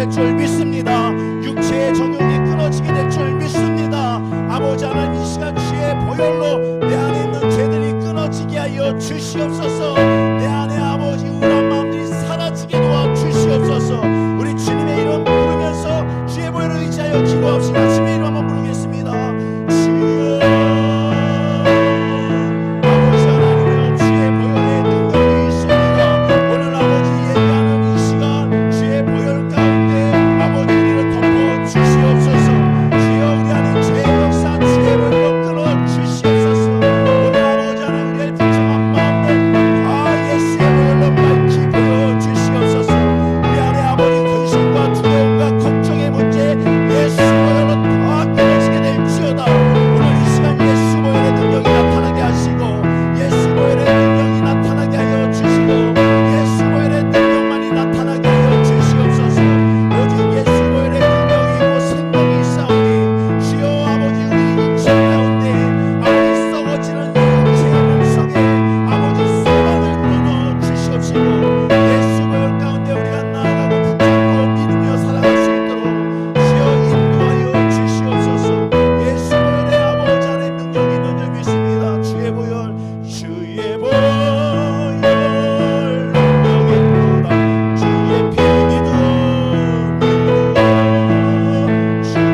될 줄 믿습니다. 육체의 정욕이 끊어지게 될 줄 믿습니다. 아버지 하나님, 이 시간 주의 보혈로 내 안에 있는 죄들이 끊어지게 하여 주시옵소서. 내 안에 아버지 우울한 마음들이 사라지게 도와 주시옵소서. 우리 주님의 이름 부르면서 주의 보혈을 의지하여 기도합시다. 주님의 이름 한번 부르겠습니다. 주여. 아버지 하나님, 주의 보혈의 능력이 있습니다. 오늘 아버지 예배하는 이 시간 주의 보혈 가운데 아버지 우리를 덮어 주시옵소서. 주여, 우리 안에 죄의 역사 주의 보혈로 끊어 주시옵소서. 오늘 아버지 하나님, 우리의 불쌍한 마음들 다 예수의 보혈로 밝히 보여 주시옵소서. 우리 안에 아버지 근심과 두려움과 걱정의 문제 예수 보혈로 다 끊어지게 될지어다. 오늘 이 시간 예수 보혈의 능력이 나타나게 하시고 예수 보혈의 능력이 나타나게 하여 주시고 예수 보혈의 능력만이 나타나게 하여 주시옵소서. 오직 예수 보혈의 능력이고 생명이 있사오니 주여 아버지 우리 육체 가운데 아버지 썩어지는 육체의 몸속에 아버지 소망을 불어넣어 주시옵시고 예수 보혈 가운데 우리가 나아가고 붙잡고 믿으며 살아갈 수 있도록 주여 인도하여 주시옵소서. 예수 보혈의 아버지 안에 능력이 있는 줄 믿습니다. 주의 보혈, 주의 보혈 능력이 있도다. 주의 피 믿음 주의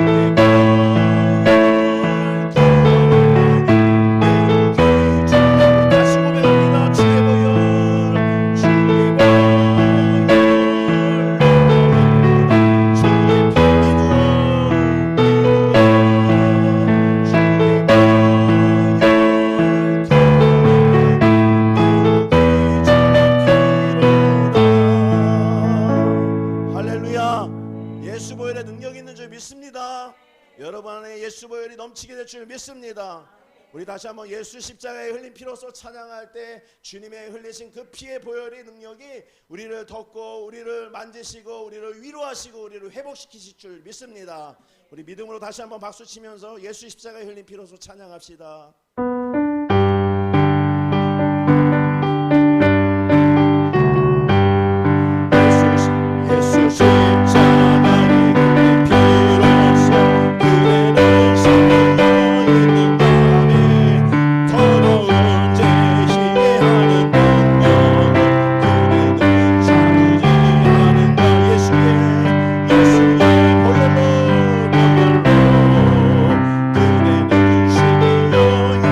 보혈 다시 고백합니다. 주의 보혈, 주의 보혈 주의 피 할렐루야. 예수 보혈의 능력이 있는 줄 믿습니다. 여러분 안에 예수 보혈이 넘치게 될 줄 믿습니다. 우리 다시 한번 예수 십자가에 흘린 피로써 찬양할 때 주님의 흘리신 그 피의 보혈의 능력이 우리를 덮고 우리를 만지시고 우리를 위로하시고 우리를 회복시키실 줄 믿습니다. 우리 믿음으로 다시 한번 박수 치면서 예수 십자가에 흘린 피로써 찬양합시다. 예수 십자가에 흘린 피로써 그대를 살려 있는 밤에 더러운 죄시게 하는 능력을 그대는 참지 않는다. 예수의 보혈로 그대는 살려 있는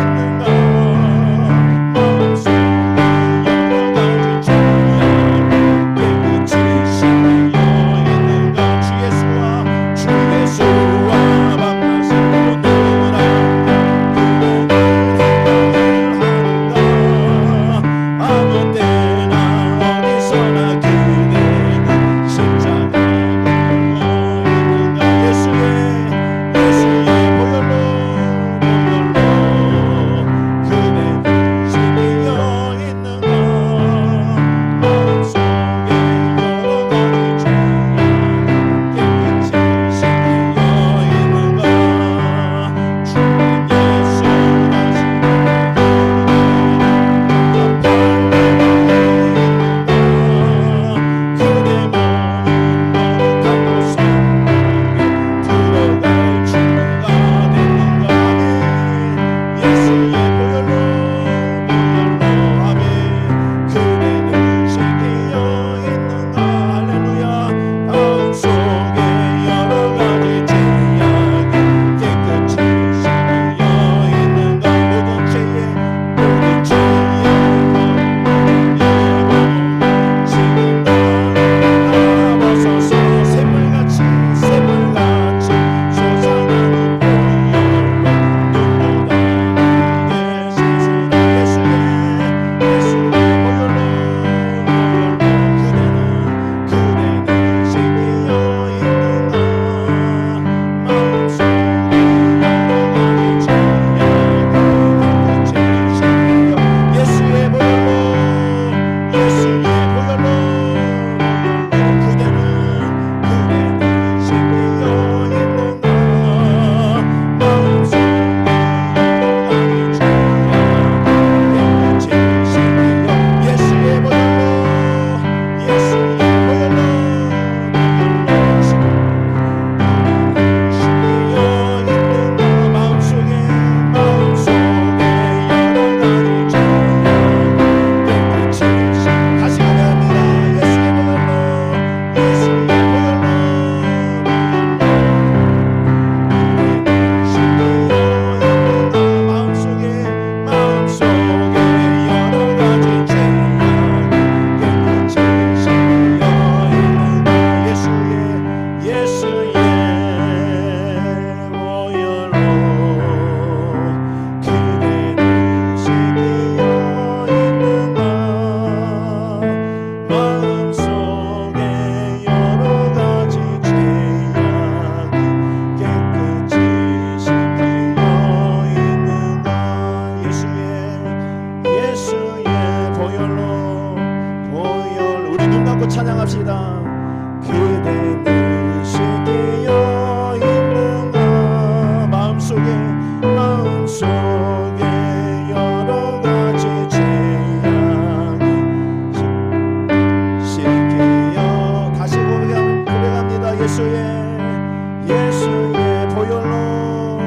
예수의 보혈로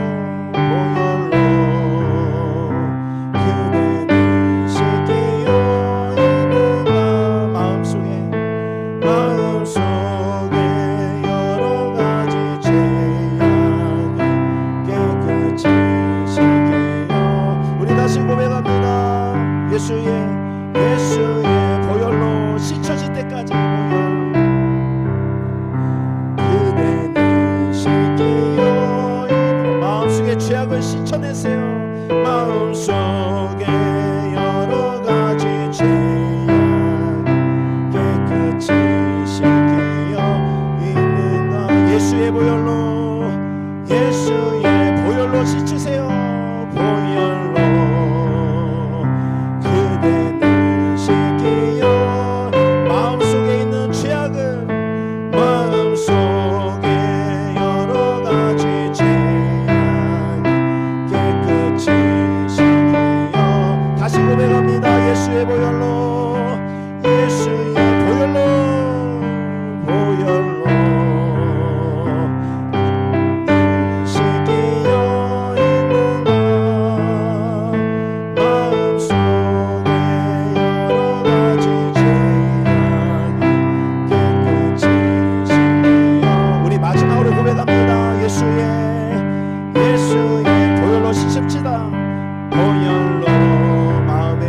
그대는 새끼여 있는가 마음속에 여러 가지 죄악이 깨끗이 씻기여. 우리 다시 고백합니다. 예수의 보혈로 씻혀질 때까지 보혈 그대는 씻기여 있는 마음속에 죄악을 씻어내세요. 마음속에 여러 가지 죄악 깨끗이 씻기여 있는가. 예수의 보혈로 씻으세요. 보혈로 그대는 씻기여 마음속에 있는 죄악을 마음속에 여러 가지 죄악 깨끗이 씻기여. 다시 고백합니다. 예수의 보혈로 씻기여 있는가 마음속에 여러 가지 죄악 깨끗이 씻기여. 우리 마지막으로 고백합니다. 예수의 보혈로 씻읍시다. 보혈로 마음에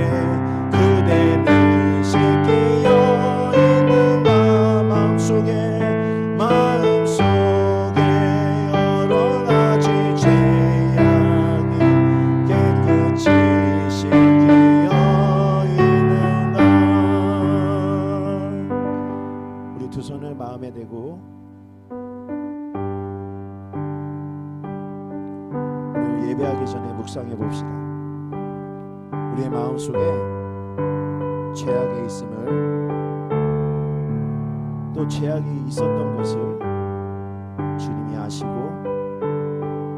그대는 씻기여 있는가 마음속에 여러 가지 죄악이 깨끗이 씻기여 있는가. 우리 두 손을 마음에 대고 오늘 예배하기 전에 묵상해 봅시다. 우리의 마음속에 죄악이 있음을, 또 죄악이 있었던 것을 주님이 아시고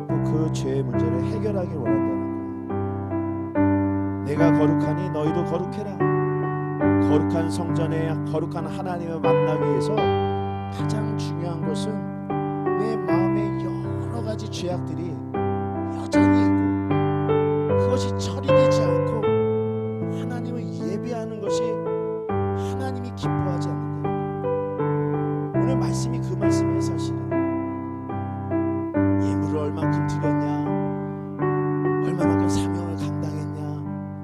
또 그 죄의 문제를 해결하길 원한다는 거예요. 내가 거룩하니 너희도 거룩해라. 거룩한 성전에 거룩한 하나님을 만나기 위해서 가장 중요한 것은 내 마음에 여러 가지 죄악들이 여전히 있고 그것이 처리되지 않고 하나님을 예배하는 것이 하나님이 기뻐하지 않는다. 오늘 말씀이 그 말씀이에요. 사실은 예물을 얼만큼 드렸냐, 얼마만큼 사명을 감당했냐,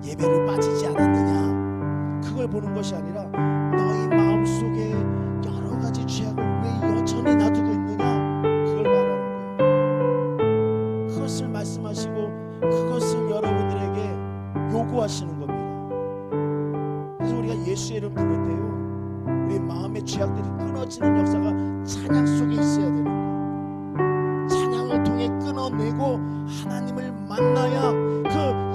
예배를 빠지지 않았느냐, 그걸 보는 것이 아니라 너희 마음속에 여러 가지 죄악을 왜 여전히 놔두고 있느냐, 그걸 말하는 거예요. 그것을 말씀하시고 그것을 여러분들에게 요구하시는 겁니다. 그래서 우리가 예수의 이름 부를 때요, 우리 마음의 죄악들이 끊어지는 역사가 찬양 속에 있어야 되는 거예요. 찬양을 통해 끊어내고 하나님을 만나야 그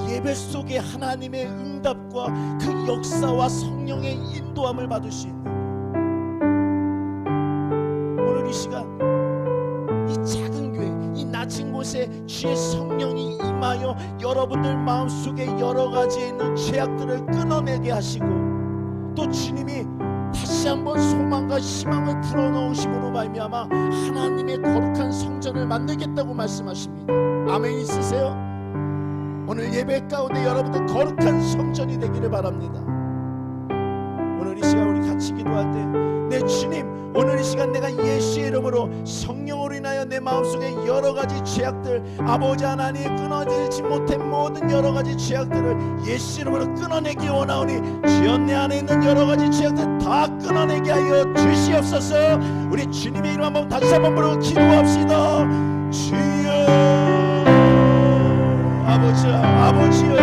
예배 속에 하나님의 응답과 그 역사와 성령의 인도함을 받을 수 있는 거예요. 오늘 이 시간 이 작은 교회, 이 낮은 곳에 주의 성령이 임하여 여러분들 마음속에 여러 가지에 있는 죄악들을 끊어내게 하시고, 또 주님이 다시 한번 소망과 희망을 불어넣으심으로 말미암아 하나님의 거룩한 성전을 만들겠다고 말씀하십니다. 아멘 있으세요? 오늘 예배 가운데 여러분들 거룩한 성전이 되기를 바랍니다. 오늘 이 시간 우리 같이 기도할 때, 내 주님, 오늘 이 시간 내가 예수의 이름으로 성령으로 인하여 내 마음속에 여러 가지 죄악들, 아버지 하나님 끊어지지 못한 모든 여러 가지 죄악들을 예수 이름으로 끊어내기 원하오니 주여 내 안에 있는 여러 가지 죄악들 다 끊어내게 하여 주시옵소서. 우리 주님의 이름 한번 다시 한번 부르고 기도합시다. 주여, 아버지여,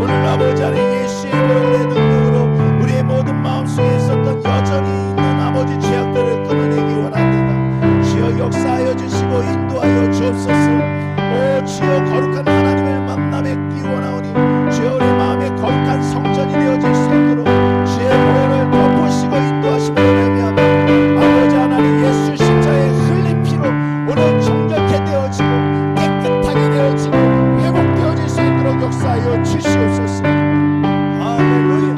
오늘 아버지 안에 예수의 이름의 능력으로 우리의 모든 마음속에 있었던 여전히 있는 아버지 죄악들을 끊어내기 원합니다. 주여 역사하여 주시고 인도하여 주옵소서. 오 주여, 거룩한 하나님을 만나 뵙기 원하오니 주여 우리 마음에 거룩한 성전이 되어질 수 있도록 주의 보혈을 덮으시고 인도하시며 말미암아 아버지 하나님 예수 십자가의 흘린 피로 오늘 정결케 되어지고 깨끗하게 되어지고 회복되어질 수 있도록 역사하여 주시옵소서. 할렐루야.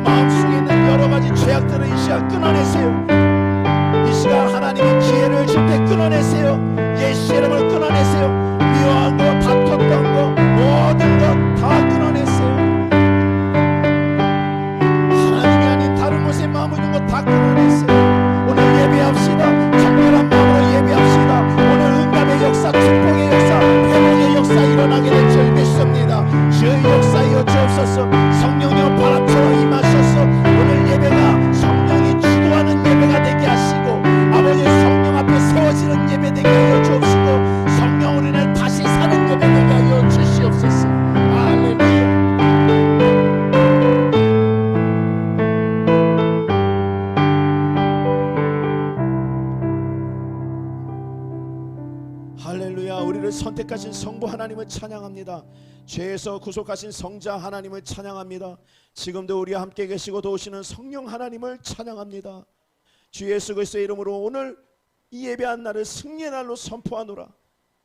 마음속에 있는 여러 가지 죄악들을 이 시간 끊어내세요. 이 시간 하나님이 기회를 줄 때 끊어내세요. 예수의 이름으로 끊어내세요. 미워한 거, 다퉜던 거, 모든 것 다 끊어내세요. 하나님이 아닌 다른 곳에 마음을 둔 거 다 끊어내세요. 오늘 예배합시다. 정결한 마음으로 예배합시다. 오늘 응답의 역사, 축복의 역사, 회복의 역사 일어나게 될 줄 믿습니다. 주의 역사여 주옵소서. 성령여 바람처럼 임하셔서 오늘 예배가 성령이 주도하는 예배가 되게 하시고 아버지 성령 앞에 세워지는 예배 되게 하여 주옵시고 성령 우리를 다시 사는 예배 되게 하여 주시옵소서. 할렐루야. 할렐루야. 우리를 선택하신 성부 하나님을 찬양합니다. 죄에서 구속하신 성자 하나님을 찬양합니다. 지금도 우리와 함께 계시고 도우시는 성령 하나님을 찬양합니다. 주 예수 그리스도의 이름으로 오늘 이 예배한 날을 승리의 날로 선포하노라.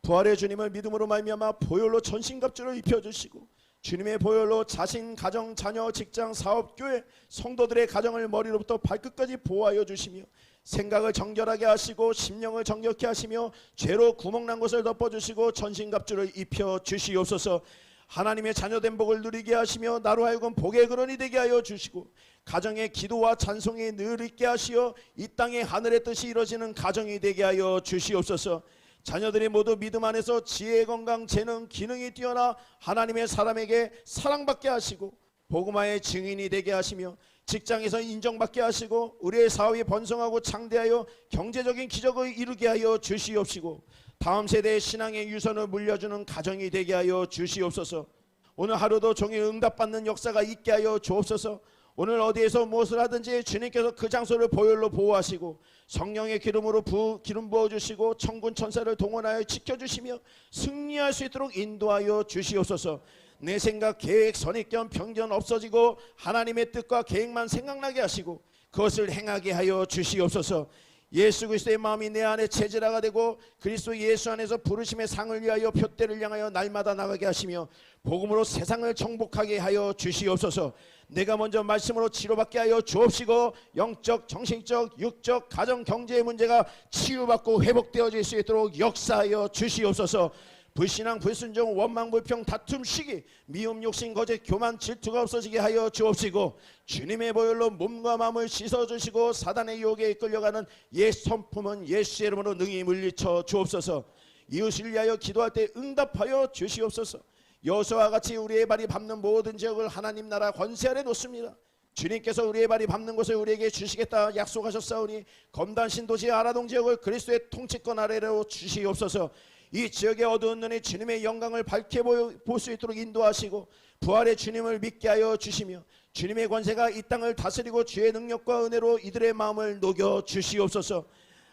부활의 주님을 믿음으로 말미암아 보혈로 전신갑주를 입혀주시고 주님의 보혈로 자신, 가정, 자녀, 직장, 사업, 교회 성도들의 가정을 머리로부터 발끝까지 보호하여 주시며 생각을 정결하게 하시고 심령을 정결케 하시며 죄로 구멍난 곳을 덮어주시고 전신갑주를 입혀 주시옵소서. 하나님의 자녀된 복을 누리게 하시며 나로 하여금 복의 근원이 되게 하여 주시고 가정의 기도와 찬송이 늘 있게 하시어 이 땅의 하늘의 뜻이 이루어지는 가정이 되게 하여 주시옵소서. 자녀들이 모두 믿음 안에서 지혜, 건강, 재능, 기능이 뛰어나 하나님의 사람에게 사랑받게 하시고 복음화의 증인이 되게 하시며 직장에서 인정받게 하시고 우리의 사업이 번성하고 창대하여 경제적인 기적을 이루게 하여 주시옵시고 다음 세대의 신앙의 유선을 물려주는 가정이 되게 하여 주시옵소서. 오늘 하루도 종일 응답받는 역사가 있게 하여 주옵소서. 오늘 어디에서 무엇을 하든지 주님께서 그 장소를 보혈로 보호하시고 성령의 기름으로 기름 부어주시고 천군 천사를 동원하여 지켜주시며 승리할 수 있도록 인도하여 주시옵소서. 내 생각, 계획, 선입견, 편견 없어지고 하나님의 뜻과 계획만 생각나게 하시고 그것을 행하게 하여 주시옵소서. 예수 그리스도의 마음이 내 안에 체질화가 되고 그리스도 예수 안에서 부르심의 상을 위하여 표대를 향하여 날마다 나가게 하시며 복음으로 세상을 정복하게 하여 주시옵소서. 내가 먼저 말씀으로 치료받게 하여 주옵시고 영적, 정신적, 육적, 가정, 경제의 문제가 치유받고 회복되어질 수 있도록 역사하여 주시옵소서. 불신앙, 불순종, 원망, 불평, 다툼, 시기, 미움, 욕심, 거짓, 교만, 질투가 없어지게 하여 주옵시고 주님의 보혈로 몸과 마음을 씻어주시고 사단의 유혹에 이끌려가는 옛 성품은 예수의 이름으로 능히 물리쳐 주옵소서. 이웃을 위하여 기도할 때 응답하여 주시옵소서. 여호수아와 같이 우리의 발이 밟는 모든 지역을 하나님 나라 권세 아래 놓습니다. 주님께서 우리의 발이 밟는 곳을 우리에게 주시겠다 약속하셨사오니 검단 신도시 아라동 지역을 그리스도의 통치권 아래로 주시옵소서. 이 지역의 어두운 눈이 주님의 영광을 밝게 볼 수 있도록 인도하시고 부활의 주님을 믿게 하여 주시며 주님의 권세가 이 땅을 다스리고 주의 능력과 은혜로 이들의 마음을 녹여 주시옵소서.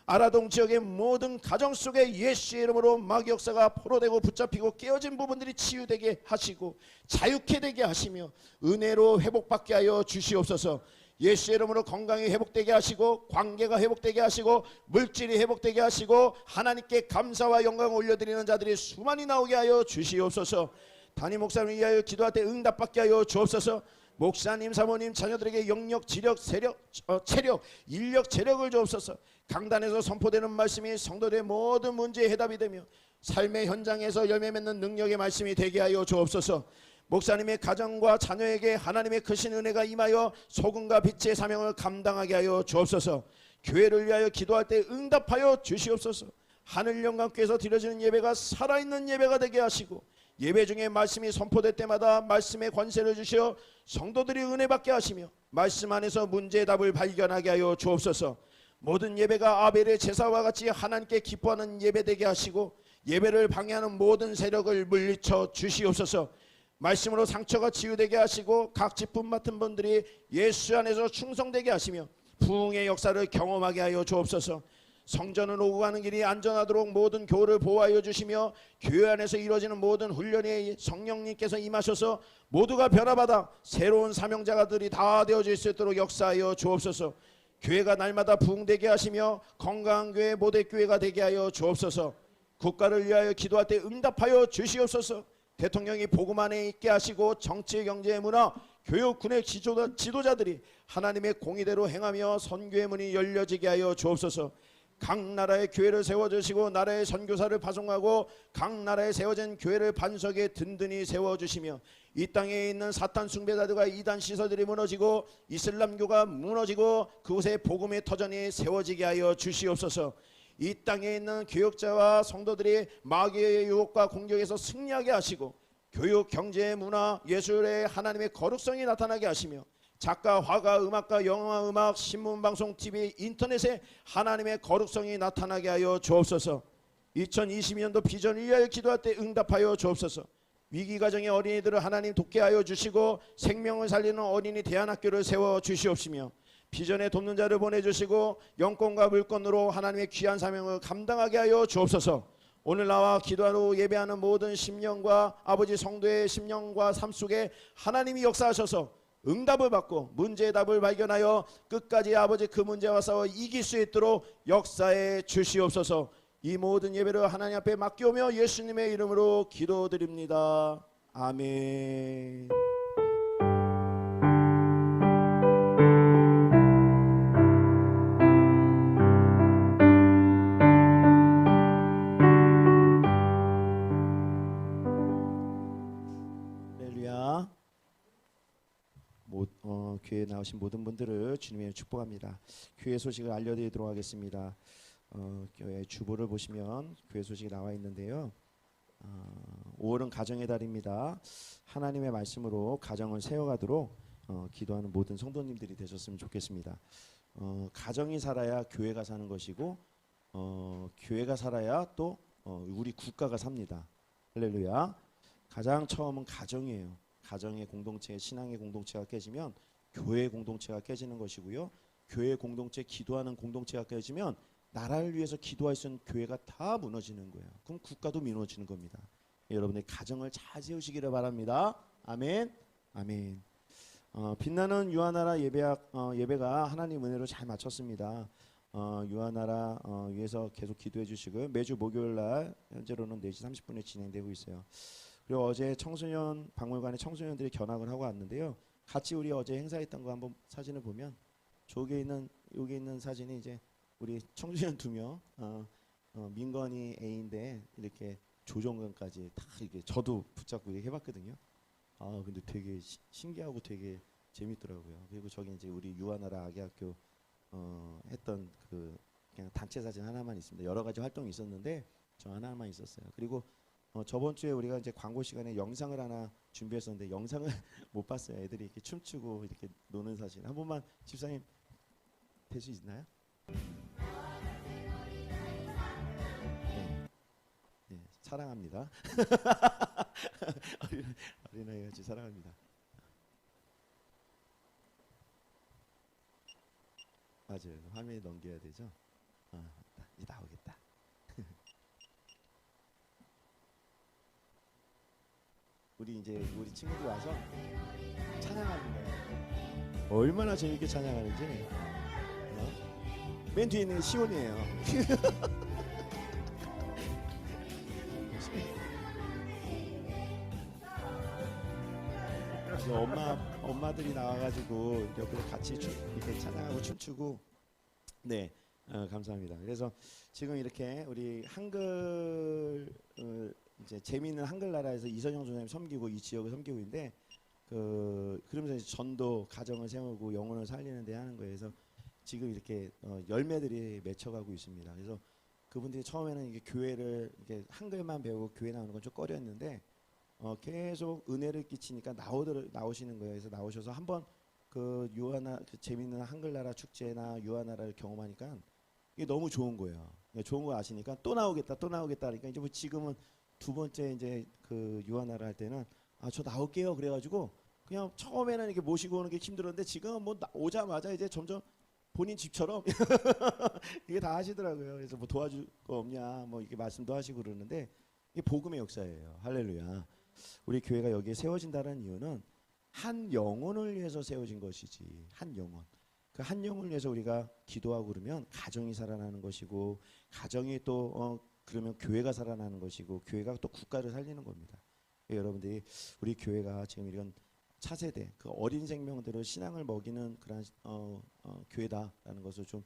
아라동 지역의 모든 가정 속에 예수의 이름으로 마귀 역사가 포로되고 붙잡히고 깨어진 부분들이 치유되게 하시고 자유케 되게 하시며 은혜로 회복받게 하여 주시옵소서. 예수의 이름으로 건강이 회복되게 하시고 관계가 회복되게 하시고 물질이 회복되게 하시고 하나님께 감사와 영광을 올려드리는 자들이 수많이 나오게 하여 주시옵소서. 담임 목사님을 위하여 기도할 때 응답받게 하여 주옵소서. 목사님, 사모님, 자녀들에게 영역, 지력, 체력, 인력, 재력을 주옵소서. 강단에서 선포되는 말씀이 성도들의 모든 문제의 해답이 되며 삶의 현장에서 열매 맺는 능력의 말씀이 되게 하여 주옵소서. 목사님의 가정과 자녀에게 하나님의 크신 은혜가 임하여 소금과 빛의 사명을 감당하게 하여 주옵소서. 교회를 위하여 기도할 때 응답하여 주시옵소서. 하늘 영광께서 드려지는 예배가 살아있는 예배가 되게 하시고 예배 중에 말씀이 선포될 때마다 말씀의 권세를 주시어 성도들이 은혜 받게 하시며 말씀 안에서 문제의 답을 발견하게 하여 주옵소서. 모든 예배가 아벨의 제사와 같이 하나님께 기뻐하는 예배 되게 하시고 예배를 방해하는 모든 세력을 물리쳐 주시옵소서. 말씀으로 상처가 치유되게 하시고 각 직분 맡은 분들이 예수 안에서 충성되게 하시며 부흥의 역사를 경험하게 하여 주옵소서. 성전을 오고 가는 길이 안전하도록 모든 교회를 보호하여 주시며 교회 안에서 이루어지는 모든 훈련에 성령님께서 임하셔서 모두가 변화받아 새로운 사명자가들이 다 되어질 수 있도록 역사하여 주옵소서. 교회가 날마다 부흥되게 하시며 건강한 교회, 모대교회가 되게 하여 주옵소서. 국가를 위하여 기도할 때 응답하여 주시옵소서. 대통령이 복음 안에 있게 하시고 정치, 경제, 문화, 교육군의 지도자들이 하나님의 공의대로 행하며 선교의 문이 열려지게 하여 주옵소서. 각 나라의 교회를 세워주시고 나라의 선교사를 파송하고 각 나라에 세워진 교회를 반석에 든든히 세워주시며 이 땅에 있는 사탄 숭배자들과 이단 시설들이 무너지고 이슬람교가 무너지고 그곳에 복음의 터전이 세워지게 하여 주시옵소서. 이 땅에 있는 교육자와 성도들이 마귀의 유혹과 공격에서 승리하게 하시고 교육, 경제, 문화, 예술의 하나님의 거룩성이 나타나게 하시며 작가, 화가, 음악가, 영화, 음악, 신문, 방송, TV, 인터넷에 하나님의 거룩성이 나타나게 하여 주옵소서. 2022년도 비전을 위하여 기도할 때 응답하여 주옵소서. 위기가정의 어린이들을 하나님 돕게 하여 주시고 생명을 살리는 어린이 대안학교를 세워 주시옵시며 비전에 돕는 자를 보내주시고 영권과 물권으로 하나님의 귀한 사명을 감당하게 하여 주옵소서. 오늘 나와 기도하러 예배하는 모든 심령과 아버지 성도의 심령과 삶 속에 하나님이 역사하셔서 응답을 받고 문제의 답을 발견하여 끝까지 아버지 그 문제와 싸워 이길 수 있도록 역사해 주시옵소서. 이 모든 예배를 하나님 앞에 맡기오며 예수님의 이름으로 기도드립니다. 아멘. 교회에 나오신 모든 분들을 주님의 축복합니다. 교회 소식을 알려드리도록 하겠습니다. 교회 주보를 보시면 교회 소식이 나와 있는데요. 5월은 가정의 달입니다. 하나님의 말씀으로 가정을 세워가도록 기도하는 모든 성도님들이 되셨으면 좋겠습니다. 가정이 살아야 교회가 사는 것이고 교회가 살아야 또 우리 국가가 삽니다. 할렐루야. 가장 처음은 가정이에요. 가정의 공동체, 신앙의 공동체가 깨지면 교회 공동체가 깨지는 것이고요. 교회 공동체, 기도하는 공동체가 깨지면 나라를 위해서 기도할 수 있는 교회가 다 무너지는 거예요. 그럼 국가도 무너지는 겁니다. 여러분의 가정을 잘 세우시기를 바랍니다. 아멘. 아멘. 빛나는 유아나라 예배가 하나님 은혜로 잘 마쳤습니다. 유아나라 위해서 계속 기도해 주시고요. 매주 목요일날 현재로는 4시 30분에 진행되고 있어요. 그리고 어제 청소년 박물관에 청소년들이 견학을 하고 왔는데요. 같이 우리 어제 행사했던 거 한번 사진을 보면 여기 있는 사진이 이제 우리 청소년 2명, 민건이 A인데 이렇게 조정관까지 다 이게 저도 붙잡고 이렇게 해봤거든요. 근데 되게 신기하고 되게 재밌더라고요. 그리고 저기 이제 우리 유아나라 아기학교 했던 그 그냥 단체 사진 하나만 있습니다. 여러 가지 활동이 있었는데 저 하나만 있었어요. 그리고 저번 주에 우리가 이제 광고 시간에 영상을 하나 준비했었는데 영상을 못 봤어요. 애들이 이렇게 춤추고 이렇게 노는 사진 한 번만 집사님 될 수 있나요? 네, 사랑합니다. 어린아이 같이 사랑합니다. 맞아요. 화면에 넘겨야 되죠. 이제 나오겠다. 우리 친구들 와서 찬양하는 거예요. 얼마나 재밌게 찬양하는지. 맨 뒤에 있는 게 시온이에요. 엄마들이 나와가지고 옆에서 같이 이렇게 찬양하고 춤추고. 네, 감사합니다. 그래서 지금 이렇게 우리 한글 이제 재미있는 한글나라에서 이선영 선생님 섬기고 이 지역을 섬기고 있는데 그러면서 이제 전도 가정을 세우고 영혼을 살리는 데 하는 거예요. 그래서 지금 이렇게 열매들이 맺혀가고 있습니다. 그래서 그분들이 처음에는 이게 교회를 이렇게 한글만 배우고 교회 나오는 건 좀 꺼려했는데 계속 은혜를 끼치니까 나오시는 거예요. 그래서 나오셔서 한번 그 재미있는 한글나라 축제나 유아나라를 경험하니까 이게 너무 좋은 거예요. 좋은 거 아시니까 또 나오겠다 하니까 이제 뭐 지금은 2번째 이제 그 유아나라 할 때는 저 나올게요 그래가지고 그냥 처음에는 이렇게 모시고 오는 게 힘들었는데 지금은 뭐 오자마자 이제 점점 본인 집처럼 이게 다 하시더라고요. 그래서 뭐 도와줄 거 없냐 뭐 이렇게 말씀도 하시고 그러는데 이게 복음의 역사예요. 할렐루야. 우리 교회가 여기에 세워진다는 이유는 한 영혼을 위해서 세워진 것이지. 한 영혼. 그 한 영혼을 위해서 우리가 기도하고 그러면 가정이 살아나는 것이고 가정이 또 그러면 교회가 살아나는 것이고 교회가 또 국가를 살리는 겁니다. 여러분들이 우리 교회가 지금 이런 차세대 그 어린 생명들을 신앙을 먹이는 그런 교회다라는 것을 좀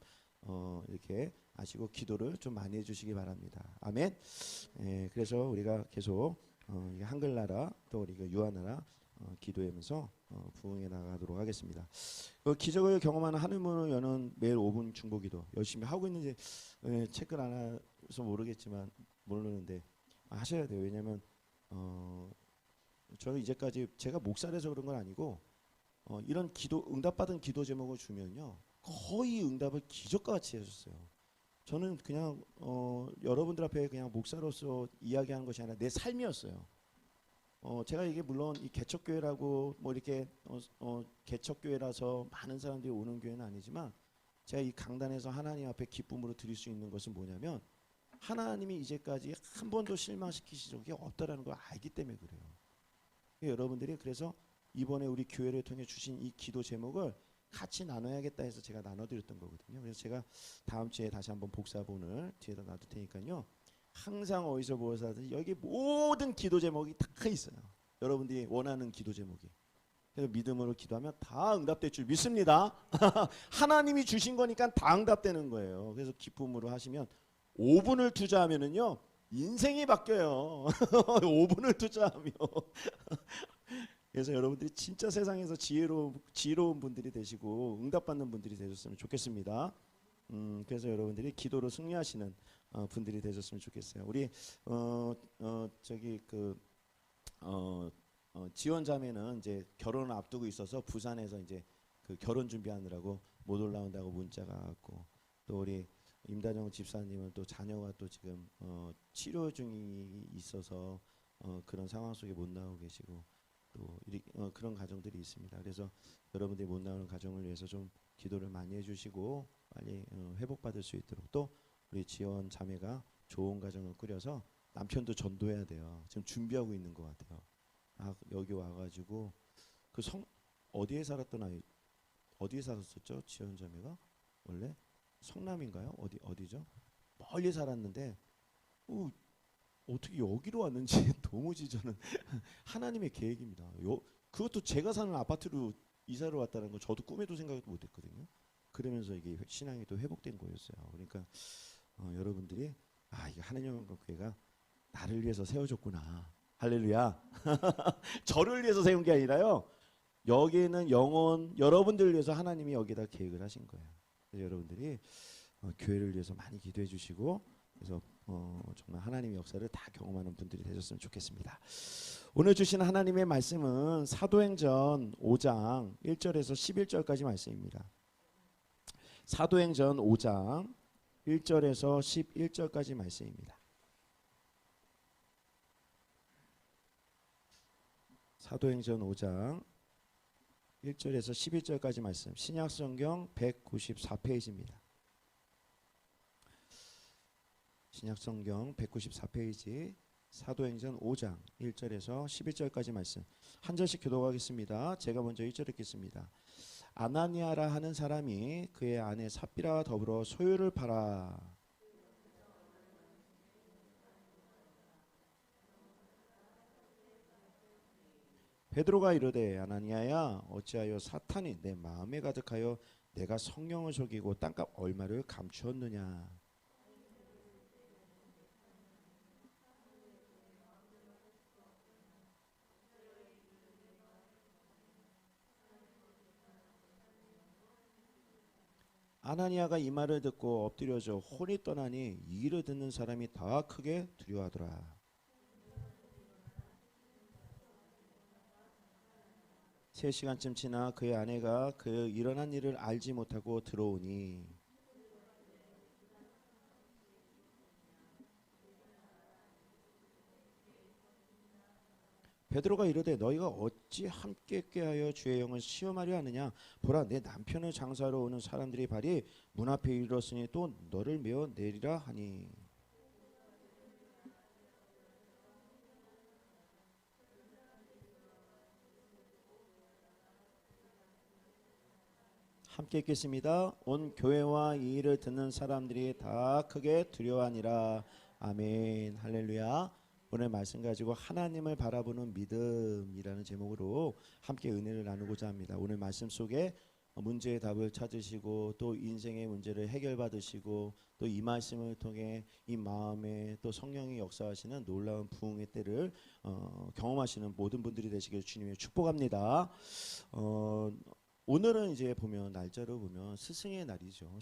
이렇게 아시고 기도를 좀 많이 해주시기 바랍니다. 아멘. 예, 그래서 우리가 계속 한글나라 또 우리가 유한나라 기도하면서 부흥해 나가도록 하겠습니다. 기적을 경험하는 하늘문을 여는 매일 5분 중보기도 열심히 하고 있는지 체크를 안 해서 모르는데 하셔야 돼요. 왜냐하면 저는 이제까지 제가 목사라서 그런 건 아니고 이런 기도 응답받은 기도 제목을 주면요 거의 응답을 기적과 같이 해줬어요. 저는 그냥 여러분들 앞에 그냥 목사로서 이야기하는 것이 아니라 내 삶이었어요. 제가 이게 물론 이 개척교회라고 뭐 이렇게 개척교회라서 많은 사람들이 오는 교회는 아니지만 제가 이 강단에서 하나님 앞에 기쁨으로 드릴 수 있는 것은 뭐냐면 하나님이 이제까지 한 번도 실망시키신 적이 없다라는 걸 알기 때문에 그래요. 여러분들이 그래서 이번에 우리 교회를 통해 주신 이 기도 제목을 같이 나눠야겠다 해서 제가 나눠드렸던 거거든요. 그래서 제가 다음 주에 다시 한번 복사본을 뒤에다 놔둘 테니까요. 항상 어디서 무엇을 하든지 여기 모든 기도 제목이 다 있어요. 여러분들이 원하는 기도 제목이. 그래서 믿음으로 기도하면 다 응답될 줄 믿습니다. 하나님이 주신 거니까 다 응답되는 거예요. 그래서 기쁨으로 하시면 5분을 투자하면은요 인생이 바뀌어요. 5분을 투자하면. 그래서 여러분들이 진짜 세상에서 지혜로운 분들이 되시고 응답받는 분들이 되셨으면 좋겠습니다. 그래서 여러분들이 기도로 승리하시는 분들이 되셨으면 좋겠어요. 우리 저기 지원 자매는 이제 결혼을 앞두고 있어서 부산에서 이제 그 결혼 준비하느라고 못 올라온다고 문자가 왔고, 또 우리 임다정 집사님은 또 자녀가 또 지금 치료 중이 있어서 그런 상황 속에 못 나오고 계시고, 또 그런 가정들이 있습니다. 그래서 여러분들이 못 나오는 가정을 위해서 좀 기도를 많이 해주시고 빨리 회복받을 수 있도록, 또 우리 지원 자매가 좋은 가정을 꾸려서 남편도 전도해야 돼요. 지금 준비하고 있는 것 같아요. 여기 와가지고 어디에 살았던 아이, 어디에 살았었죠? 지원 자매가 원래 성남인가요? 어디죠? 멀리 살았는데 어떻게 여기로 왔는지 도무지 저는 하나님의 계획입니다. 그것도 제가 사는 아파트로 이사를 왔다는 거 저도 꿈에도 생각도 못했거든요. 그러면서 이게 신앙이 또 회복된 거였어요. 그러니까 여러분들이 이게 하나님의 교회가 나를 위해서 세워졌구나. 할렐루야. 저를 위해서 세운 게 아니라요. 여기에는 영혼 여러분들을 위해서 하나님이 여기다 계획을 하신 거예요. 그래서 여러분들이 교회를 위해서 많이 기도해 주시고, 그래서 정말 하나님의 역사를 다 경험하는 분들이 되셨으면 좋겠습니다. 오늘 주신 하나님의 말씀은 사도행전 5장 1절에서 11절까지 말씀입니다. 사도행전 5장 1절에서 11절까지 말씀입니다. 사도행전 5장 1절에서 11절까지 말씀, 신약성경 194페이지입니다. 신약성경 194페이지 사도행전 5장 1절에서 11절까지 말씀 한 절씩 교독하겠습니다. 제가 먼저 1절 읽겠습니다. 아나니아라 하는 사람이 그의 아내 삽비라와 더불어 소유를 팔아 베드로가 이르되 아나니아야 어찌하여 사탄이 내 마음에 가득하여 내가 성령을 속이고 땅값 얼마를 감추었느냐. 아나니아가 이 말을 듣고 엎드려져 혼이 떠나니 이 일을 듣는 사람이 다 크게 두려워하더라. 3시간쯤 지나 그의 아내가 그 일어난 일을 알지 못하고 들어오니 베드로가 이르되 너희가 어찌 함께 꾀하여 주의 영을 시험하려 하느냐. 보라 내 남편을 장사하러 오는 사람들의 발이 문 앞에 이르렀으니 또 너를 메어 내리라 하니. 함께 읽겠습니다. 온 교회와 이 일을 듣는 사람들이 다 크게 두려워하니라. 아멘. 할렐루야. 오늘 말씀 가지고 하나님을 바라보는 믿음이라는 제목으로 함께 은혜를 나누고자 합니다. 오늘 말씀 속에 문제의 답을 찾으시고 또 인생의 문제를 해결받으시고 또 이 말씀을 통해 이 마음에 또 성령이 역사하시는 놀라운 부흥의 때를 경험하시는 모든 분들이 되시길 주님의 축복합니다. 오늘은 이제 보면 날짜로 보면 스승의 날이죠.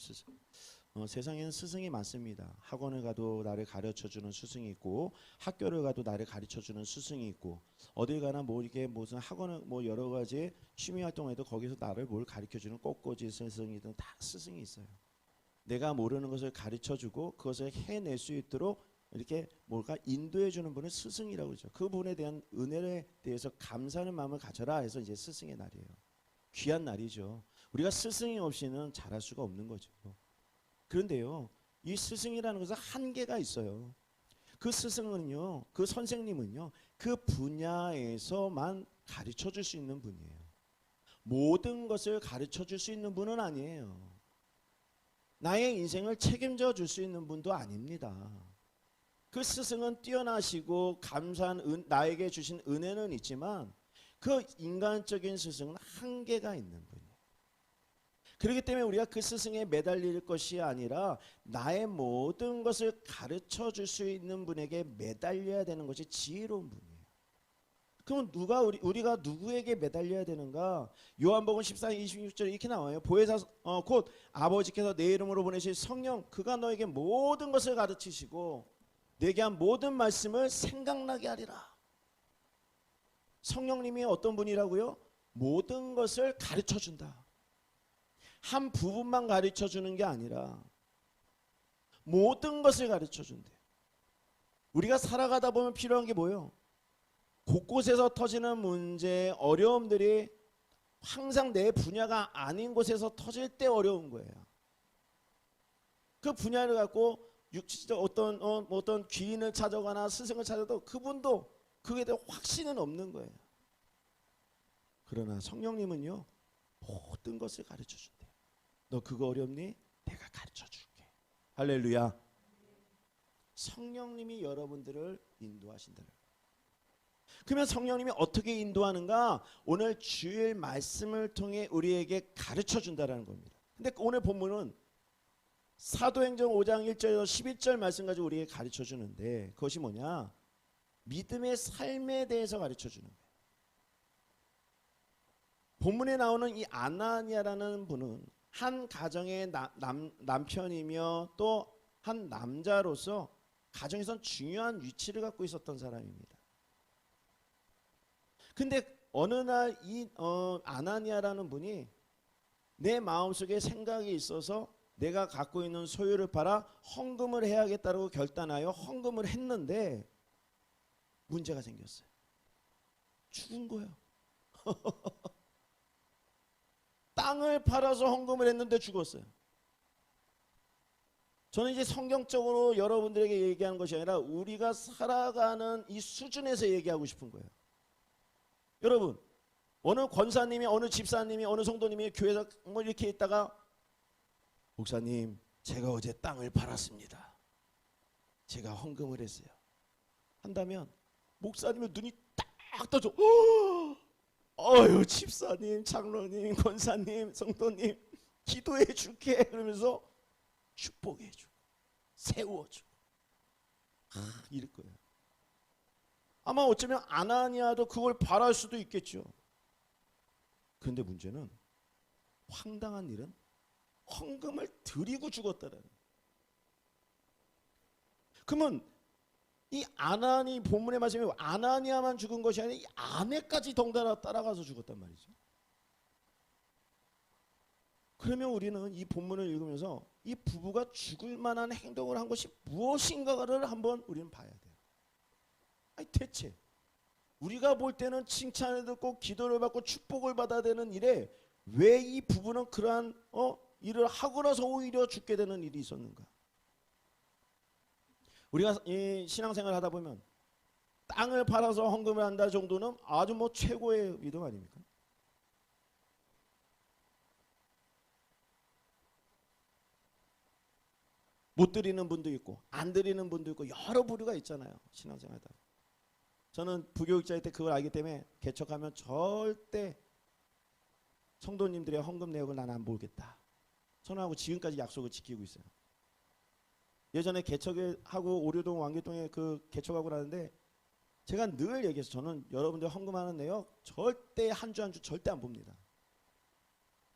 세상에는 스승이 많습니다. 학원을 가도 나를 가르쳐주는 스승이 있고 학교를 가도 나를 가르쳐주는 스승이 있고 어딜 가나 뭐 이게 무슨 학원을 뭐 여러 가지 취미 활동해도 거기서 나를 뭘 가르쳐주는 꽃꽂이 스승이든 다 스승이 있어요. 내가 모르는 것을 가르쳐주고 그것을 해낼 수 있도록 이렇게 뭘까 인도해주는 분을 스승이라고 그러죠. 그분에 대한 은혜에 대해서 감사하는 마음을 가져라 해서 이제 스승의 날이에요. 귀한 날이죠. 우리가 스승이 없이는 잘할 수가 없는 거죠. 그런데요, 이 스승이라는 것은 한계가 있어요. 그 스승은요, 그 선생님은요, 그 분야에서만 가르쳐 줄 수 있는 분이에요. 모든 것을 가르쳐 줄 수 있는 분은 아니에요. 나의 인생을 책임져 줄 수 있는 분도 아닙니다. 그 스승은 뛰어나시고 감사한 나에게 주신 은혜는 있지만 그 인간적인 스승은 한계가 있는 분이에요. 그렇기 때문에 우리가 그 스승에 매달릴 것이 아니라 나의 모든 것을 가르쳐 줄 수 있는 분에게 매달려야 되는 것이 지혜로운 분이에요. 그럼 우리가 누구에게 매달려야 되는가? 요한복음 14장 26절에 이렇게 나와요. 보혜사 곧 아버지께서 내 이름으로 보내실 성령 그가 너에게 모든 것을 가르치시고 내게 한 모든 말씀을 생각나게 하리라. 성령님이 어떤 분이라고요? 모든 것을 가르쳐 준다. 한 부분만 가르쳐 주는 게 아니라 모든 것을 가르쳐 준대. 우리가 살아가다 보면 필요한 게 뭐예요? 곳곳에서 터지는 문제, 어려움들이 항상 내 분야가 아닌 곳에서 터질 때 어려운 거예요. 그 분야를 갖고 육체적 어떤 귀인을 찾아가나 스승을 찾아도 그분도 그에 대한 확신은 없는 거예요. 그러나 성령님은요, 모든 것을 가르쳐 준대요. 너 그거 어렵니? 내가 가르쳐 줄게. 할렐루야. 성령님이 여러분들을 인도하신다는 거예요. 그러면 성령님이 어떻게 인도하는가? 오늘 주일 말씀을 통해 우리에게 가르쳐 준다는 겁니다. 근데 오늘 본문은 사도행전 5장 1절에서 11절 말씀 가지고 우리에게 가르쳐 주는데 그것이 뭐냐? 믿음의 삶에 대해서 가르쳐 주는 거예요. 본문에 나오는 이 아나니아라는 분은 한 가정의 남편이며 또 한 남자로서 가정에선 중요한 위치를 갖고 있었던 사람입니다. 근데 어느 날 이 아나니아라는 분이 내 마음속에 생각이 있어서 내가 갖고 있는 소유를 팔아 헌금을 해야겠다고 결단하여 헌금을 했는데 문제가 생겼어요. 죽은 거예요. 땅을 팔아서 헌금을 했는데 죽었어요. 저는 이제 성경적으로 여러분들에게 얘기하는 것이 아니라 우리가 살아가는 이 수준에서 얘기하고 싶은 거예요. 여러분, 어느 권사님이 어느 집사님이 어느 성도님이 교회에서 뭐 이렇게 있다가 목사님 제가 어제 땅을 팔았습니다. 제가 헌금을 했어요. 한다면 목사님의 눈이 딱 떠져. 어휴 집사님 장로님 권사님 성도님 기도해 줄게 그러면서 축복해 주고 세워 주고 이럴 거예요. 아마 어쩌면 아나니아도 그걸 바랄 수도 있겠죠. 그런데 문제는 황당한 일은 헌금을 드리고 죽었다는. 그러면 이 아나니 본문의 말씀에 아나니아만 죽은 것이 아니라 이 아내까지 덩달아 따라가서 죽었단 말이죠. 그러면 우리는 이 본문을 읽으면서 이 부부가 죽을 만한 행동을 한 것이 무엇인가를 한번 우리는 봐야 돼요. 아니 대체 우리가 볼 때는 칭찬을 듣고 기도를 받고 축복을 받아야 되는 일에 왜 이 부부는 그러한 일을 하고 나서 오히려 죽게 되는 일이 있었는가? 우리가 이 신앙생활을 하다 보면 땅을 팔아서 헌금을 한다 정도는 아주 뭐 최고의 믿음 아닙니까? 못 드리는 분도 있고 안 드리는 분도 있고 여러 부류가 있잖아요. 신앙생활 하다. 저는 부교육자일 때 그걸 알기 때문에 개척하면 절대 성도님들의 헌금 내역을 나는 안 보겠다. 선언하고 지금까지 약속을 지키고 있어요. 예전에 개척하고 오류동 왕계동에 그 개척하고 나는데 제가 늘 얘기해서 저는 여러분들 헌금하는 내역 절대 한 주 한 주 절대 안 봅니다.